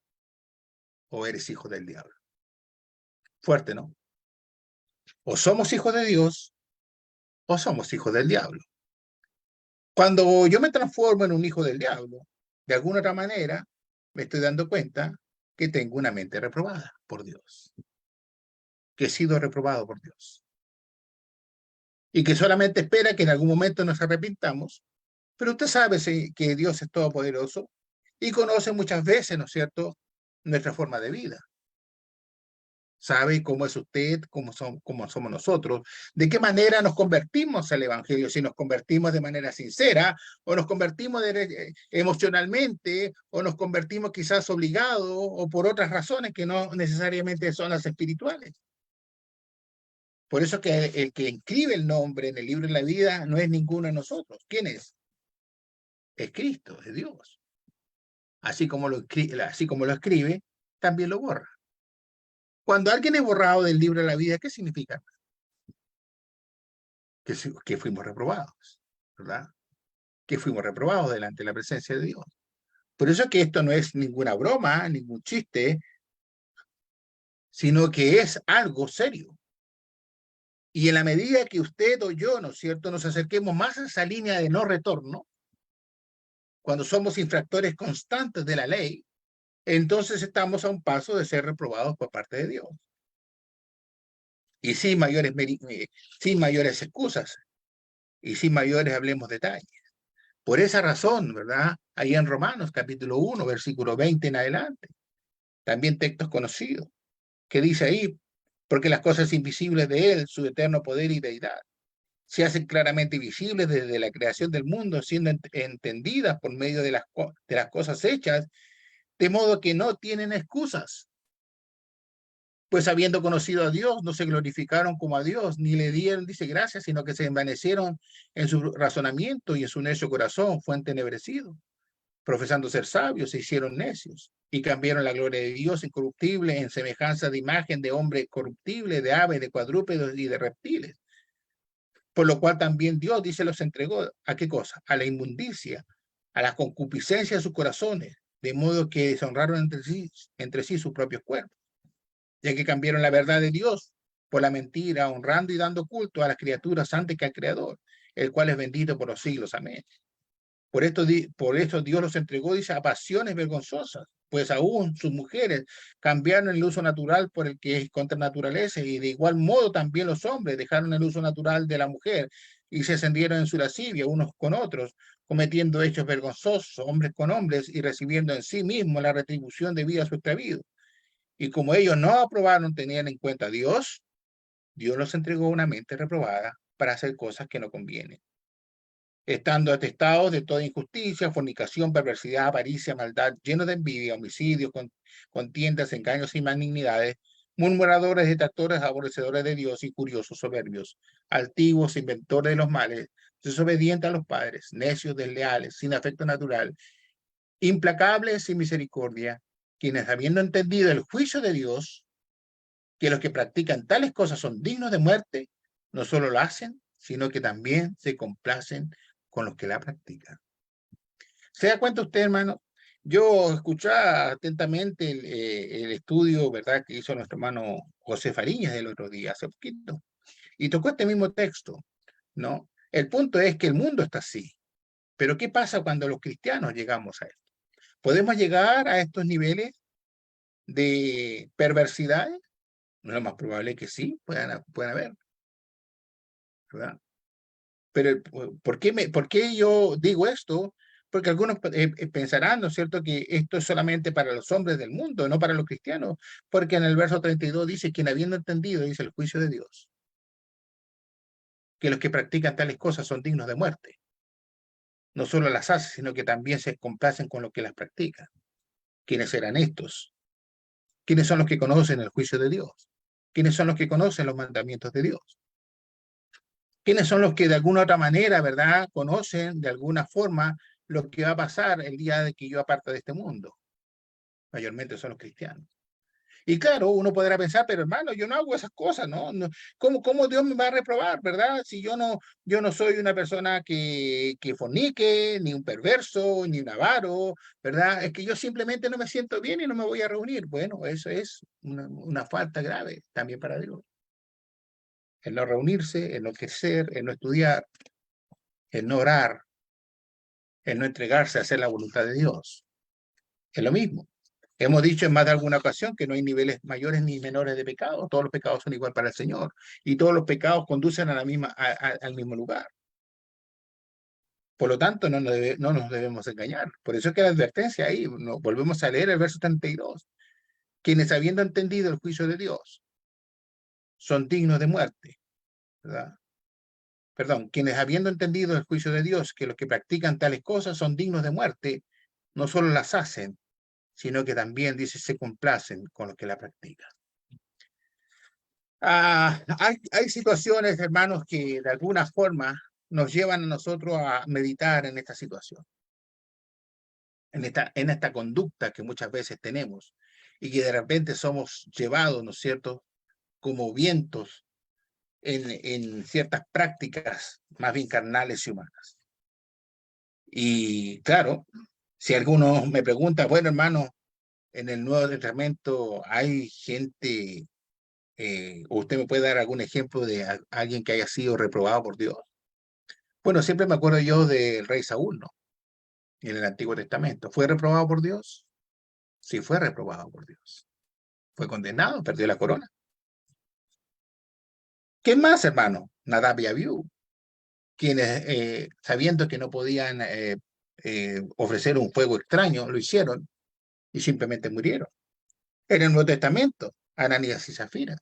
o eres hijo del diablo. Fuerte, ¿no? O somos hijos de Dios, o somos hijos del diablo. Cuando yo me transformo en un hijo del diablo, de alguna otra manera, me estoy dando cuenta que tengo una mente reprobada por Dios, que he sido reprobado por Dios, y que solamente espera que en algún momento nos arrepintamos. Pero usted sabe que Dios es todopoderoso y conoce muchas veces, ¿no es cierto?, nuestra forma de vida. Sabe cómo es usted, cómo somos nosotros, de qué manera nos convertimos al Evangelio, si nos convertimos de manera sincera, o nos convertimos emocionalmente, o nos convertimos quizás obligados, o por otras razones que no necesariamente son las espirituales. Por eso que el que inscribe el nombre en el libro de la vida no es ninguno de nosotros. ¿Quién es? Es Cristo, es Dios. Así como lo escribe, también lo borra. Cuando alguien es borrado del libro de la vida, ¿qué significa? Que fuimos reprobados, ¿verdad? Que fuimos reprobados delante de la presencia de Dios. Por eso que esto no es ninguna broma, ningún chiste, sino que es algo serio. Y en la medida que usted o yo, ¿no es cierto?, nos acerquemos más a esa línea de no retorno, cuando somos infractores constantes de la ley, entonces estamos a un paso de ser reprobados por parte de Dios. Y sin mayores excusas, y sin mayores, hablemos, detalles. Por esa razón, ¿verdad? Ahí en Romanos, capítulo 1, versículo 20 en adelante. También textos conocidos, que dice ahí, porque las cosas invisibles de Él, su eterno poder y deidad, se hacen claramente visibles desde la creación del mundo, siendo entendidas por medio de las cosas hechas, de modo que no tienen excusas. Pues habiendo conocido a Dios, no se glorificaron como a Dios, ni le dieron, dice, gracias, sino que se envanecieron en su razonamiento y en su necio corazón fue entenebrecido. Profesando ser sabios, se hicieron necios y cambiaron la gloria de Dios incorruptible en semejanza de imagen de hombre corruptible, de aves, de cuadrúpedos y de reptiles. Por lo cual también Dios, dice, los entregó ¿a qué cosa? A la inmundicia, a la concupiscencia de sus corazones, de modo que deshonraron entre sí sus propios cuerpos, ya que cambiaron la verdad de Dios por la mentira, honrando y dando culto a las criaturas antes que al Creador, el cual es bendito por los siglos. Amén. Por esto Dios los entregó, dice, a pasiones vergonzosas, pues aún sus mujeres cambiaron el uso natural por el que es contra naturaleza, y de igual modo también los hombres dejaron el uso natural de la mujer y se ascendieron en su lascivia unos con otros, cometiendo hechos vergonzosos, hombres con hombres, y recibiendo en sí mismos la retribución debida a su extravío. Y como ellos no aprobaron tener en cuenta a Dios, Dios los entregó una mente reprobada para hacer cosas que no convienen, estando atestados de toda injusticia, fornicación, perversidad, avaricia, maldad, llenos de envidia, homicidios, contiendas, engaños y malignidades, murmuradores, detractores, aborrecedores de Dios y curiosos, soberbios, altivos, inventores de los males, desobedientes a los padres, necios, desleales, sin afecto natural, implacables, sin misericordia, quienes, habiendo entendido el juicio de Dios, que los que practican tales cosas son dignos de muerte, no solo lo hacen, sino que también se complacen con los que la practican. ¿Se da cuenta usted, hermano? Yo escuchaba atentamente el estudio, ¿verdad?, que hizo nuestro hermano José Fariñas el otro día, hace poquito, y tocó este mismo texto, ¿no? El punto es que el mundo está así, pero ¿qué pasa cuando los cristianos llegamos a esto? ¿Podemos llegar a estos niveles de perversidad? No es lo más probable que sí, puedan haber, ¿verdad? Pero ¿por qué yo digo esto? Porque algunos pensarán, ¿no es cierto?, que esto es solamente para los hombres del mundo, no para los cristianos, porque en el verso 32 dice, quien habiendo entendido, dice, el juicio de Dios, que los que practican tales cosas son dignos de muerte. No solo las hacen, sino que también se complacen con lo que las practican. ¿Quiénes serán estos? ¿Quiénes son los que conocen el juicio de Dios? ¿Quiénes son los que conocen los mandamientos de Dios? ¿Quiénes son los que de alguna otra manera, verdad, conocen de alguna forma lo que va a pasar el día de que yo aparte de este mundo? Mayormente son los cristianos. Y claro, uno podrá pensar, pero hermano, yo no hago esas cosas, ¿no? ¿Cómo Dios me va a reprobar, verdad? Si yo no soy una persona que fornique, ni un perverso, ni un avaro, ¿verdad? Es que yo simplemente no me siento bien y no me voy a reunir. Bueno, eso es una falta grave también para Dios. El no reunirse, el no crecer, el no estudiar, el no orar, el no entregarse a hacer la voluntad de Dios. Es lo mismo. Hemos dicho en más de alguna ocasión que no hay niveles mayores ni menores de pecado. Todos los pecados son igual para el Señor. Y todos los pecados conducen a al mismo lugar. Por lo tanto, no nos debemos engañar. Por eso es que la advertencia ahí, volvemos a leer el verso 32. Quienes habiendo entendido el juicio de Dios son dignos de muerte, ¿verdad? Perdón, quienes habiendo entendido el juicio de Dios, que los que practican tales cosas son dignos de muerte, no solo las hacen, sino que también, dice, se complacen con los que la practican. Hay situaciones, hermanos, que de alguna forma nos llevan a nosotros a meditar en esta situación, en esta conducta que muchas veces tenemos y que de repente somos llevados, ¿no es cierto?, como vientos en ciertas prácticas más bien carnales y humanas. Y claro, si alguno me pregunta, bueno, hermano, en el Nuevo Testamento hay gente, ¿usted me puede dar algún ejemplo de alguien que haya sido reprobado por Dios? Bueno, siempre me acuerdo yo del rey Saúl, ¿no? En el Antiguo Testamento. ¿Fue reprobado por Dios? Sí, fue reprobado por Dios. Fue condenado, perdió la corona. ¿Qué más, hermano? Nadab y Abiú, quienes, sabiendo que no podían ofrecer un fuego extraño, lo hicieron y simplemente murieron. En el Nuevo Testamento, Ananías y Zafira,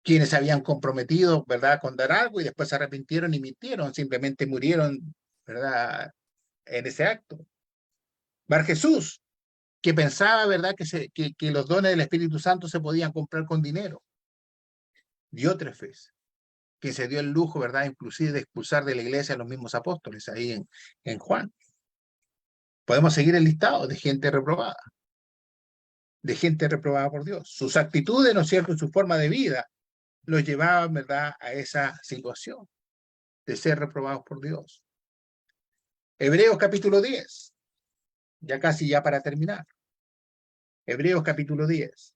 quienes habían comprometido, ¿verdad?, con dar algo y después se arrepintieron y mintieron, simplemente murieron, ¿verdad?, en ese acto. Bar Jesús, que pensaba, ¿verdad?, que los dones del Espíritu Santo se podían comprar con dinero. Diótrefes, que se dio el lujo, ¿verdad?, inclusive de expulsar de la iglesia a los mismos apóstoles, ahí en Juan. Podemos seguir el listado de gente reprobada por Dios. Sus actitudes, ¿no es cierto?, su forma de vida, los llevaban, ¿verdad?, a esa situación de ser reprobados por Dios. Hebreos capítulo 10, ya casi para terminar. Hebreos capítulo 10.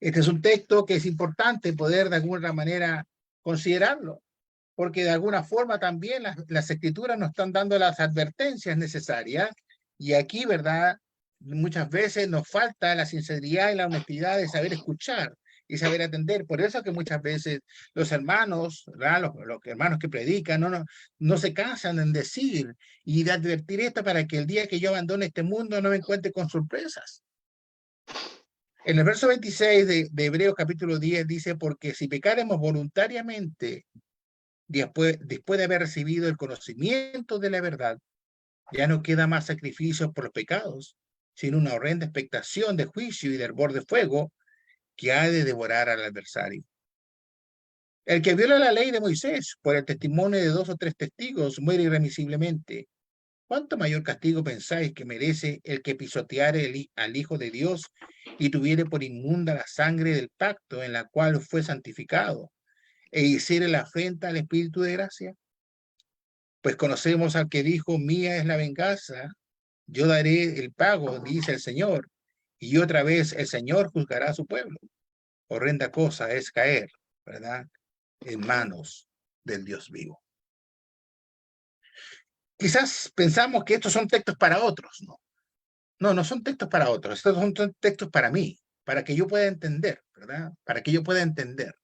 Este es un texto que es importante poder de alguna manera considerarlo, porque de alguna forma también las escrituras nos están dando las advertencias necesarias, y aquí, ¿verdad?, muchas veces nos falta la sinceridad y la honestidad de saber escuchar y saber atender. Por eso que muchas veces los hermanos, ¿verdad?, los hermanos que predican, no se cansan en decir y de advertir esto para que el día que yo abandone este mundo no me encuentre con sorpresas. En el verso 26 de Hebreos capítulo 10 dice, porque si pecaremos voluntariamente después de haber recibido el conocimiento de la verdad, ya no queda más sacrificios por los pecados, sino una horrenda expectación de juicio y de hervor de fuego que ha de devorar al adversario. El que viola la ley de Moisés por el testimonio de 2 o 3 testigos muere irremisiblemente. ¿Cuánto mayor castigo pensáis que merece el que pisoteare al Hijo de Dios y tuviere por inmunda la sangre del pacto en la cual fue santificado e hiciere la afrenta al Espíritu de gracia? Pues conocemos al que dijo, mía es la venganza, yo daré el pago, dice el Señor, y otra vez el Señor juzgará a su pueblo. Horrenda cosa es caer, ¿verdad?, en manos del Dios vivo. Quizás pensamos que estos son textos para otros, ¿no? No son textos para otros, estos son textos para mí, para que yo pueda entender, ¿verdad? Para que yo pueda entender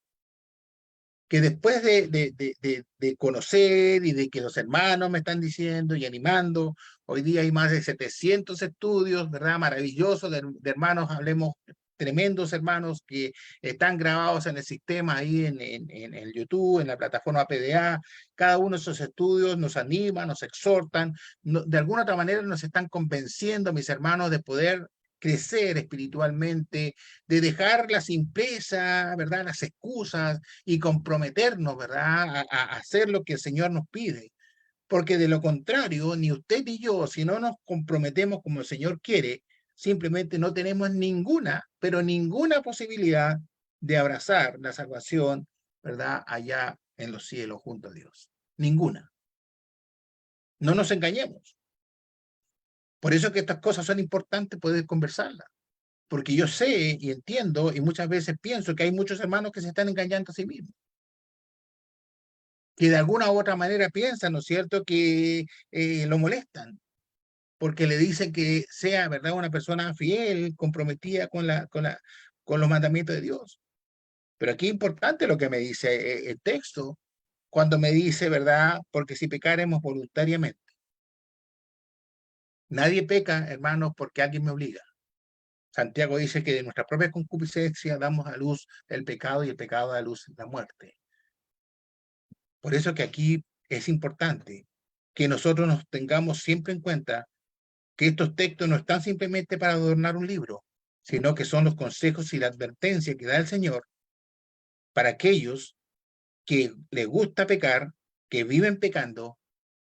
que después de conocer y de que los hermanos me están diciendo y animando, hoy día hay más de 700 estudios, ¿verdad?, maravillosos de hermanos, hablemos, tremendos hermanos que están grabados en el sistema ahí en YouTube, en la plataforma PDA. Cada uno de esos estudios nos anima, nos exhortan, de alguna otra manera nos están convenciendo, mis hermanos, de poder crecer espiritualmente, de dejar la simpleza, ¿verdad?, las excusas y comprometernos, ¿verdad?, a hacer lo que el Señor nos pide. Porque de lo contrario, ni usted ni yo, si no nos comprometemos como el Señor quiere, simplemente no tenemos ninguna, pero ninguna posibilidad de abrazar la salvación, ¿verdad? Allá en los cielos junto a Dios. Ninguna. No nos engañemos. Por eso es que estas cosas son importantes poder conversarlas. Porque yo sé y entiendo y muchas veces pienso que hay muchos hermanos que se están engañando a sí mismos. Que de alguna u otra manera piensan, ¿no es cierto?, que lo molestan. Porque le dicen que sea, ¿verdad?, una persona fiel, comprometida con los mandamientos de Dios. Pero aquí es importante lo que me dice el texto, cuando me dice, ¿verdad?, porque si pecaremos voluntariamente. Nadie peca, hermanos, porque alguien me obliga. Santiago dice que de nuestra propia concupiscencia damos a luz el pecado y el pecado da a luz la muerte. Por eso que aquí es importante que nosotros nos tengamos siempre en cuenta que estos textos no están simplemente para adornar un libro, sino que son los consejos y la advertencia que da el Señor para aquellos que les gusta pecar, que viven pecando,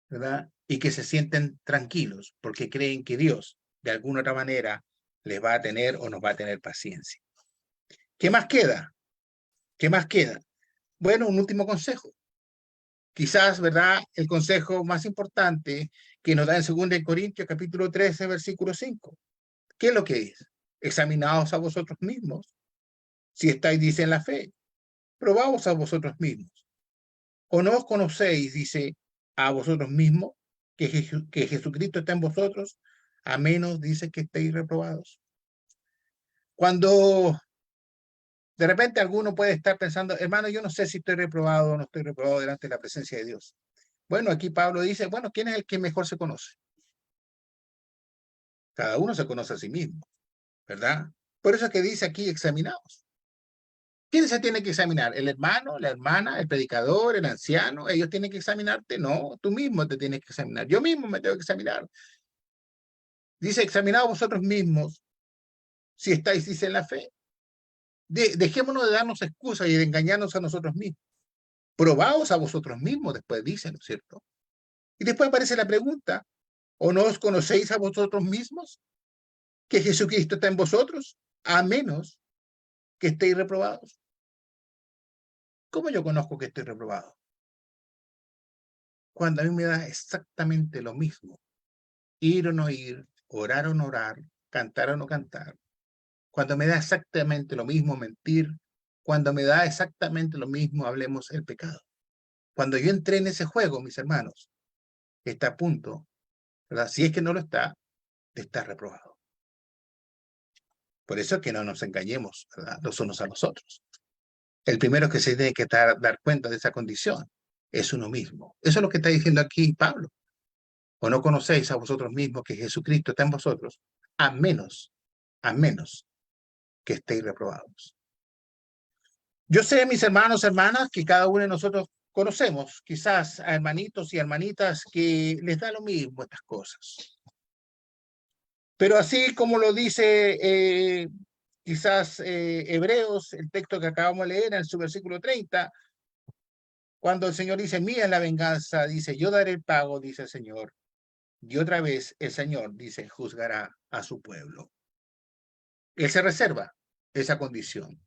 ¿verdad? Y que se sienten tranquilos porque creen que Dios, de alguna otra manera, les va a tener o nos va a tener paciencia. ¿Qué más queda? ¿Qué más queda? Bueno, un último consejo. Quizás, ¿verdad?, el consejo más importante que nos da en 2 Corintios capítulo 13, versículo 5. ¿Qué es lo que es? Examinaos a vosotros mismos. Si estáis, dice, en la fe, probaos a vosotros mismos. ¿O no os conocéis, dice, a vosotros mismos, que Jesucristo está en vosotros, a menos, dice, que estéis reprobados? Cuando de repente alguno puede estar pensando, hermano, yo no sé si estoy reprobado o no estoy reprobado delante de la presencia de Dios. Bueno, aquí Pablo dice, bueno, ¿quién es el que mejor se conoce? Cada uno se conoce a sí mismo, ¿verdad? Por eso es que dice aquí, examinaos. ¿Quién se tiene que examinar? ¿El hermano, la hermana, el predicador, el anciano? ¿Ellos tienen que examinarte? No, tú mismo te tienes que examinar. Yo mismo me tengo que examinar. Dice, examinaos vosotros mismos si estáis, dice, en la fe. Dejémonos de darnos excusas y de engañarnos a nosotros mismos. Probaos a vosotros mismos, después dice, ¿no es cierto? Y después aparece la pregunta, ¿o no os conocéis a vosotros mismos? ¿Que Jesucristo está en vosotros? A menos que estéis reprobados. ¿Cómo yo conozco que estoy reprobado? Cuando a mí me da exactamente lo mismo. Ir o no ir, orar o no orar, cantar o no cantar. Cuando me da exactamente lo mismo mentir. Cuando me da exactamente lo mismo hablemos el pecado. Cuando yo entré en ese juego, mis hermanos, está a punto, ¿verdad?, si es que no lo está, de estar reprobado. Por eso es que no nos engañemos, ¿verdad?, los unos a los otros. El primero que se tiene que dar cuenta de esa condición es uno mismo. Eso es lo que está diciendo aquí Pablo. ¿O no conocéis a vosotros mismos que Jesucristo está en vosotros? A menos que estéis reprobados. Yo sé, mis hermanos, hermanas, que cada uno de nosotros conocemos quizás a hermanitos y hermanitas que les da lo mismo estas cosas. Pero así como lo dice quizás Hebreos, el texto que acabamos de leer en su versículo 30, cuando el Señor dice, mía es la venganza, dice, yo daré el pago, dice el Señor. Y otra vez el Señor, dice, juzgará a su pueblo. Él se reserva esa condición.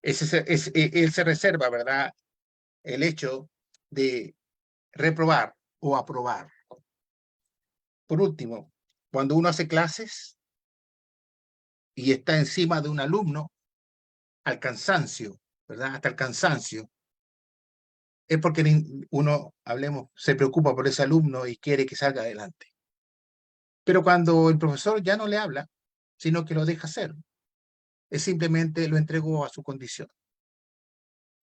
Él se reserva, ¿verdad?, el hecho de reprobar o aprobar. Por último, cuando uno hace clases y está encima de un alumno, al cansancio, ¿verdad?, hasta el cansancio, es porque uno, hablemos, se preocupa por ese alumno y quiere que salga adelante. Pero cuando el profesor ya no le habla, sino que lo deja hacer, es simplemente lo entregó a su condición.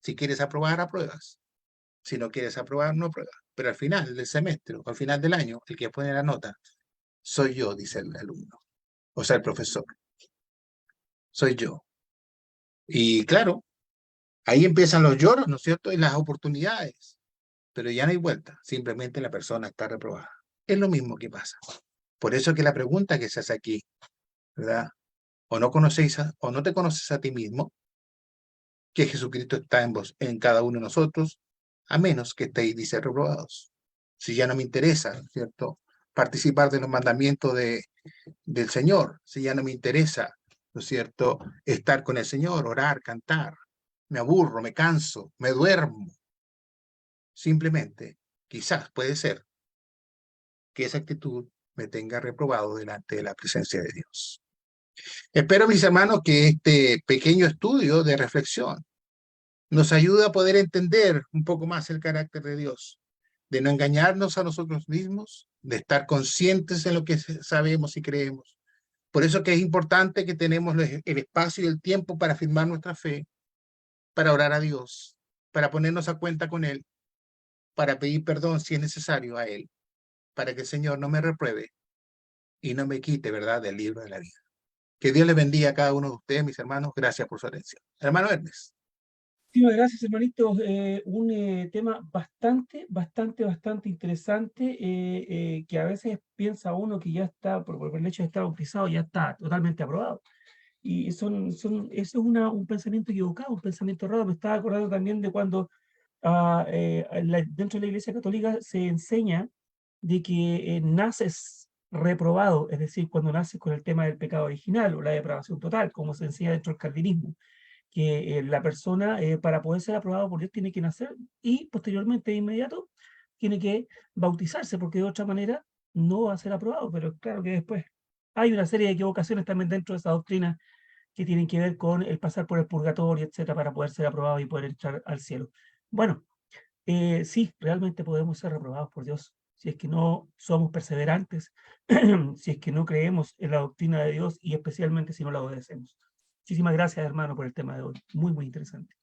Si quieres aprobar, apruebas. Si no quieres aprobar, no apruebas. Pero al final del semestre o al final del año, el que pone la nota soy yo, dice el alumno. O sea, el profesor. Soy yo. Y claro, ahí empiezan los lloros, ¿no es cierto? Y las oportunidades. Pero ya no hay vuelta. Simplemente la persona está reprobada. Es lo mismo que pasa. Por eso que la pregunta que se hace aquí, ¿verdad? ¿O no te conoces a ti mismo? Que Jesucristo está en vos, en cada uno de nosotros, a menos que estéis, dice, reprobados. Si ya no me interesa, ¿cierto?, participar de los mandamientos de del Señor, si ya no me interesa, ¿no es cierto?, estar con el Señor, orar, cantar, me aburro, me canso, me duermo. Simplemente, quizás puede ser que esa actitud me tenga reprobado delante de la presencia de Dios. Espero, mis hermanos, que este pequeño estudio de reflexión nos ayude a poder entender un poco más el carácter de Dios, de no engañarnos a nosotros mismos, de estar conscientes en lo que sabemos y creemos. Por eso que es importante que tenemos el espacio y el tiempo para afirmar nuestra fe, para orar a Dios, para ponernos a cuenta con Él, para pedir perdón si es necesario a Él, para que el Señor no me repruebe y no me quite, ¿verdad?, del libro de la vida. Que Dios les bendiga a cada uno de ustedes, mis hermanos. Gracias por su atención. Hermano Ernest. Muchísimas gracias, hermanito. Un tema bastante interesante, que a veces piensa uno que ya está, por el hecho de estar bautizado, ya está totalmente aprobado. Y eso es un pensamiento equivocado, un pensamiento errado. Me estaba acordando también de cuando dentro de la Iglesia Católica se enseña de que naces reprobado, es decir, cuando naces con el tema del pecado original o la depravación total, como se enseña dentro del calvinismo, que la persona para poder ser aprobado por Dios tiene que nacer y posteriormente de inmediato tiene que bautizarse, porque de otra manera no va a ser aprobado. Pero claro que después hay una serie de equivocaciones también dentro de esa doctrina que tienen que ver con el pasar por el purgatorio, etcétera, para poder ser aprobado y poder entrar al cielo. Bueno, sí, realmente podemos ser reprobados por Dios si es que no somos perseverantes, si es que no creemos en la doctrina de Dios y especialmente si no la obedecemos. Muchísimas gracias, hermano, por el tema de hoy. Muy interesante.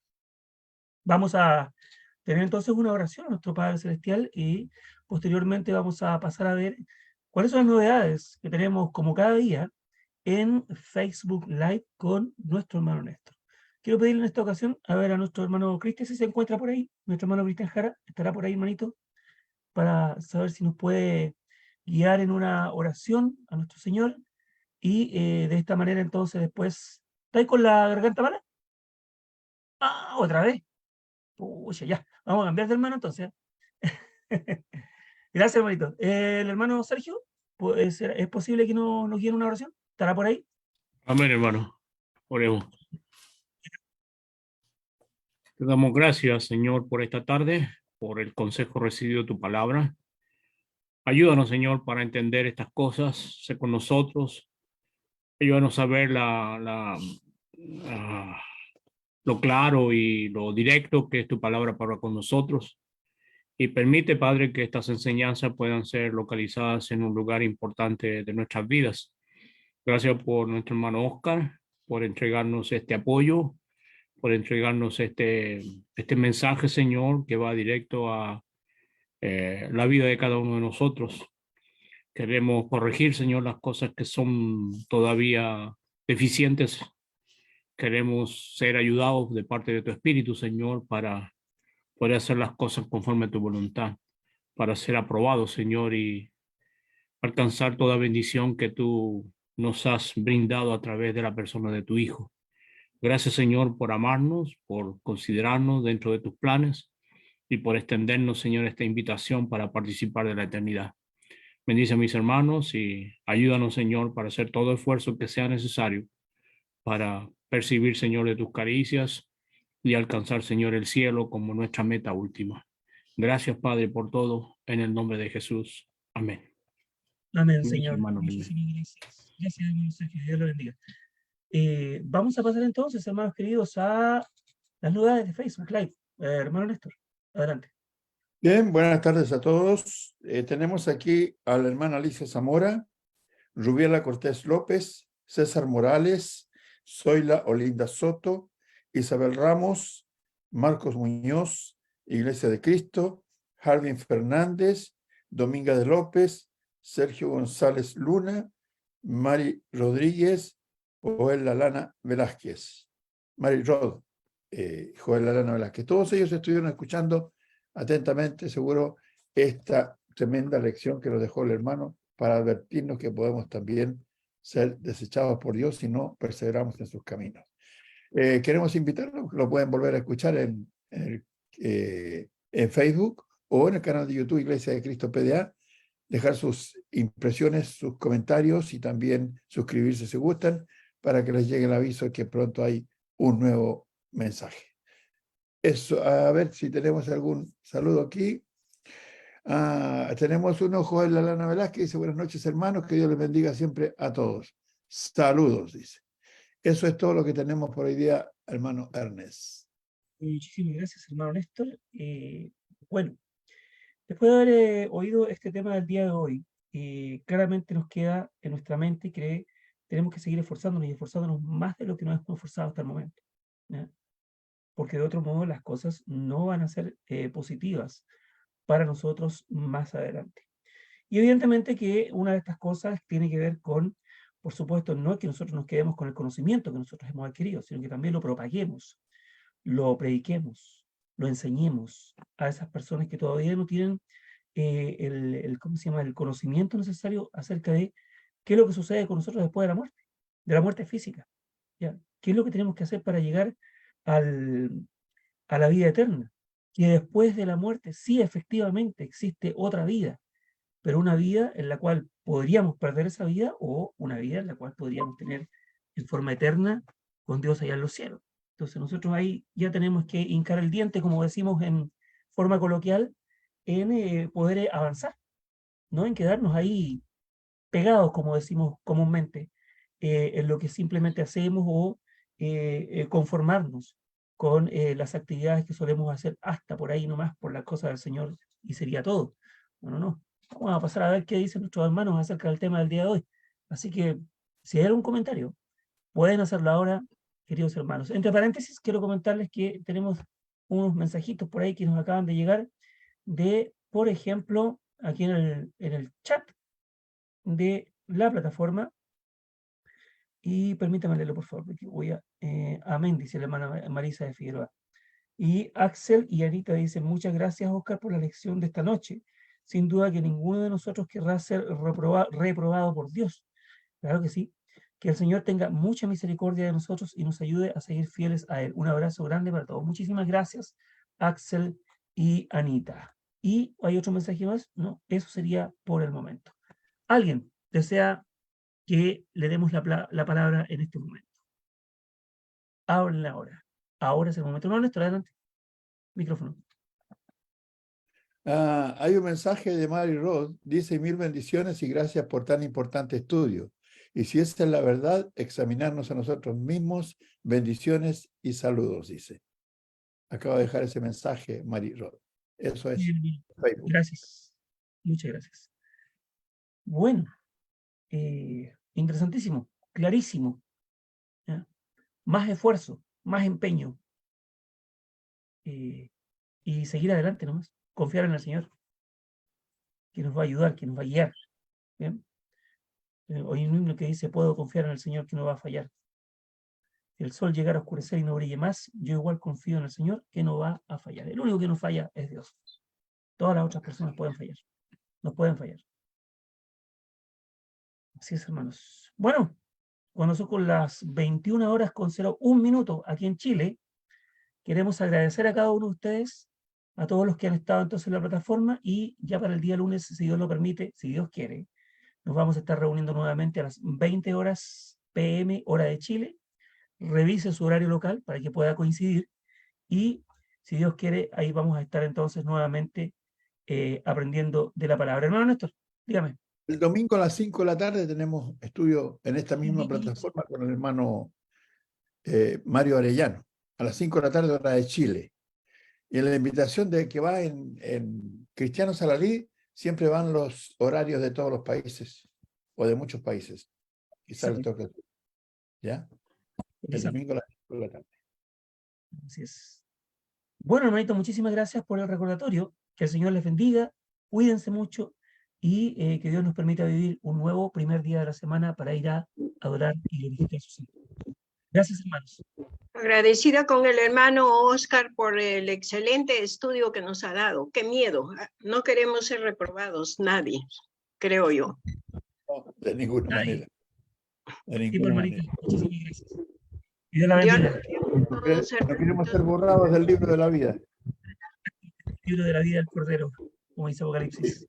Vamos a tener entonces una oración a nuestro Padre Celestial y posteriormente vamos a pasar a ver cuáles son las novedades que tenemos como cada día en Facebook Live con nuestro hermano Néstor. Quiero pedirle en esta ocasión a ver a nuestro hermano Cristian si se encuentra por ahí. Nuestro hermano Cristian Jara estará por ahí, hermanito, para saber si nos puede guiar en una oración a nuestro Señor y de esta manera entonces después... ¿Estáis con la garganta mala? Ah, otra vez. Pucha, ya. Vamos a cambiar de hermano entonces. Gracias, hermanito. El hermano Sergio, pues, ¿es posible que nos guíe en una oración? ¿Estará por ahí? Amén, hermano. Oremos. Te damos gracias, Señor, por esta tarde, por el consejo recibido de tu palabra. Ayúdanos, Señor, para entender estas cosas. Sé con nosotros. Ayúdanos a ver lo claro y lo directo que es tu palabra para con nosotros. Y permite, Padre, que estas enseñanzas puedan ser localizadas en un lugar importante de nuestras vidas. Gracias por nuestro hermano Oscar, por entregarnos este apoyo, por entregarnos este mensaje, Señor, que va directo a la vida de cada uno de nosotros. Queremos corregir, Señor, las cosas que son todavía deficientes. Queremos ser ayudados de parte de tu Espíritu, Señor, para poder hacer las cosas conforme a tu voluntad, para ser aprobados, Señor, y alcanzar toda bendición que tú nos has brindado a través de la persona de tu Hijo. Gracias, Señor, por amarnos, por considerarnos dentro de tus planes y por extendernos, Señor, esta invitación para participar de la eternidad. Bendice a mis hermanos y ayúdanos, Señor, para hacer todo esfuerzo que sea necesario para percibir, Señor, de tus caricias y alcanzar, Señor, el cielo como nuestra meta última. Gracias, Padre, por todo, en el nombre de Jesús. Amén. Amén, Gracias, Señor. hermano. Muchísimas gracias. Gracias, hermano Sergio. Dios lo bendiga. Vamos a pasar entonces, hermanos queridos, a las novedades de Facebook Live. Hermano Néstor, adelante. Bien, buenas tardes a todos. Tenemos aquí a la hermana Alicia Zamora, Rubiela Cortés López, César Morales, Zoila Olinda Soto, Isabel Ramos, Marcos Muñoz, Iglesia de Cristo, Jarvin Fernández, Dominga de López, Sergio González Luna, Mari Rodríguez, Joel Lalana Velázquez. Mari Rod, Joel Lalana Velázquez. Todos ellos estuvieron escuchando atentamente, seguro, esta tremenda lección que nos dejó el hermano para advertirnos que podemos también ser desechados por Dios si no perseveramos en sus caminos. Queremos invitarlos, lo pueden volver a escuchar en Facebook o en el canal de YouTube Iglesia de Cristo PDA, dejar sus impresiones, sus comentarios y también suscribirse si gustan para que les llegue el aviso de que pronto hay un nuevo mensaje. Eso, a ver si tenemos algún saludo aquí. Tenemos un ojo en la Lana Velázquez, dice: buenas noches, hermanos, que Dios les bendiga siempre a todos. Saludos, dice. Eso es todo lo que tenemos por hoy día, hermano Ernest. Muchísimas gracias, hermano Néstor. Bueno, después de haber oído este tema del día de hoy, claramente nos queda en nuestra mente que tenemos que seguir esforzándonos y esforzándonos más de lo que nos hemos esforzado hasta el momento, ¿ya? Porque de otro modo las cosas no van a ser positivas para nosotros más adelante. Y evidentemente que una de estas cosas tiene que ver con, por supuesto, no es que nosotros nos quedemos con el conocimiento que nosotros hemos adquirido, sino que también lo propaguemos, lo prediquemos, lo enseñemos a esas personas que todavía no tienen ¿cómo se llama?, el conocimiento necesario acerca de qué es lo que sucede con nosotros después de la muerte física, ¿ya? ¿Qué es lo que tenemos que hacer para llegar a la vida eterna? Que después de la muerte sí, efectivamente existe otra vida, pero una vida en la cual podríamos perder esa vida, o una vida en la cual podríamos tener en forma eterna con Dios allá en los cielos. Entonces nosotros ahí ya tenemos que hincar el diente, como decimos en forma coloquial, en poder avanzar, no en quedarnos ahí pegados, como decimos comúnmente, en lo que simplemente hacemos, o conformarnos con las actividades que solemos hacer hasta por ahí nomás, por las cosas del Señor, y sería todo. Bueno, no. Vamos a pasar a ver qué dicen nuestros hermanos acerca del tema del día de hoy. Así que, si hay algún comentario, pueden hacerlo ahora, queridos hermanos. Entre paréntesis, quiero comentarles que tenemos unos mensajitos por ahí que nos acaban de llegar de, por ejemplo, aquí en el chat de la plataforma. Y permítame leerlo, por favor, porque voy a... amén, dice la hermana Marisa de Figueroa. Y Axel y Anita dicen: muchas gracias, Oscar, por la lección de esta noche. Sin duda que ninguno de nosotros querrá ser reprobado por Dios. Claro que sí. Que el Señor tenga mucha misericordia de nosotros y nos ayude a seguir fieles a Él. Un abrazo grande para todos. Muchísimas gracias, Axel y Anita. ¿Y hay otro mensaje más? No, eso sería por el momento. ¿Alguien desea que le demos la palabra en este momento? Hablen ahora. Ahora es el momento. No, Néstor, adelante. Micrófono. Hay un mensaje de Mary Rod, dice: 1000 bendiciones y gracias por tan importante estudio. Y si esta es la verdad, examinarnos a nosotros mismos. Bendiciones y saludos, dice. Acabo de dejar ese mensaje, Mary Rod. Eso es Bien, bien. Facebook. Gracias. Muchas gracias. Bueno, interesantísimo, clarísimo, ¿ya? Más esfuerzo, más empeño, y seguir adelante nomás, confiar en el Señor, que nos va a ayudar, que nos va a guiar. ¿Bien? Hoy hay un himno que dice: puedo confiar en el Señor, que no va a fallar. Si el sol llegara a oscurecer y no brille más, yo igual confío en el Señor, que no va a fallar. El único que no falla es Dios. Todas las otras personas pueden fallar, no pueden fallar. Así es, hermanos. Bueno, cuando son con las 21 horas con 01 minuto aquí en Chile, queremos agradecer a cada uno de ustedes, a todos los que han estado entonces en la plataforma, y ya para el día lunes, si Dios lo permite, si Dios quiere, nos vamos a estar reuniendo nuevamente a las 20 horas PM, hora de Chile. Revise su horario local para que pueda coincidir, y si Dios quiere, ahí vamos a estar entonces nuevamente aprendiendo de la palabra. Hermano Néstor, dígame. El domingo a las 5 de la tarde tenemos estudio en esta misma plataforma con el hermano Mario Arellano, a las 5 de la tarde, hora de Chile. Y en la invitación de que va en Cristianos a la Lid, siempre van los horarios de todos los países, o de muchos países. Quizás le toque. ¿Ya? El domingo a las 5 de la tarde. Así es. Bueno, hermanito, muchísimas gracias por el recordatorio. Que el Señor les bendiga, cuídense mucho, y que Dios nos permita vivir un nuevo primer día de la semana para ir a adorar y glorificar a su Señor. Gracias, hermanos. Agradecida con el hermano Oscar por el excelente estudio que nos ha dado. Qué miedo. No queremos ser reprobados, nadie, creo yo. No, de ninguna manera. De Sí, ninguna hermanito, manera. muchísimas gracias. Y Dios la Dios bendiga. nos dio todos No queremos ser borrados del libro de la vida. Libro de la vida del Cordero, como dice Apocalipsis.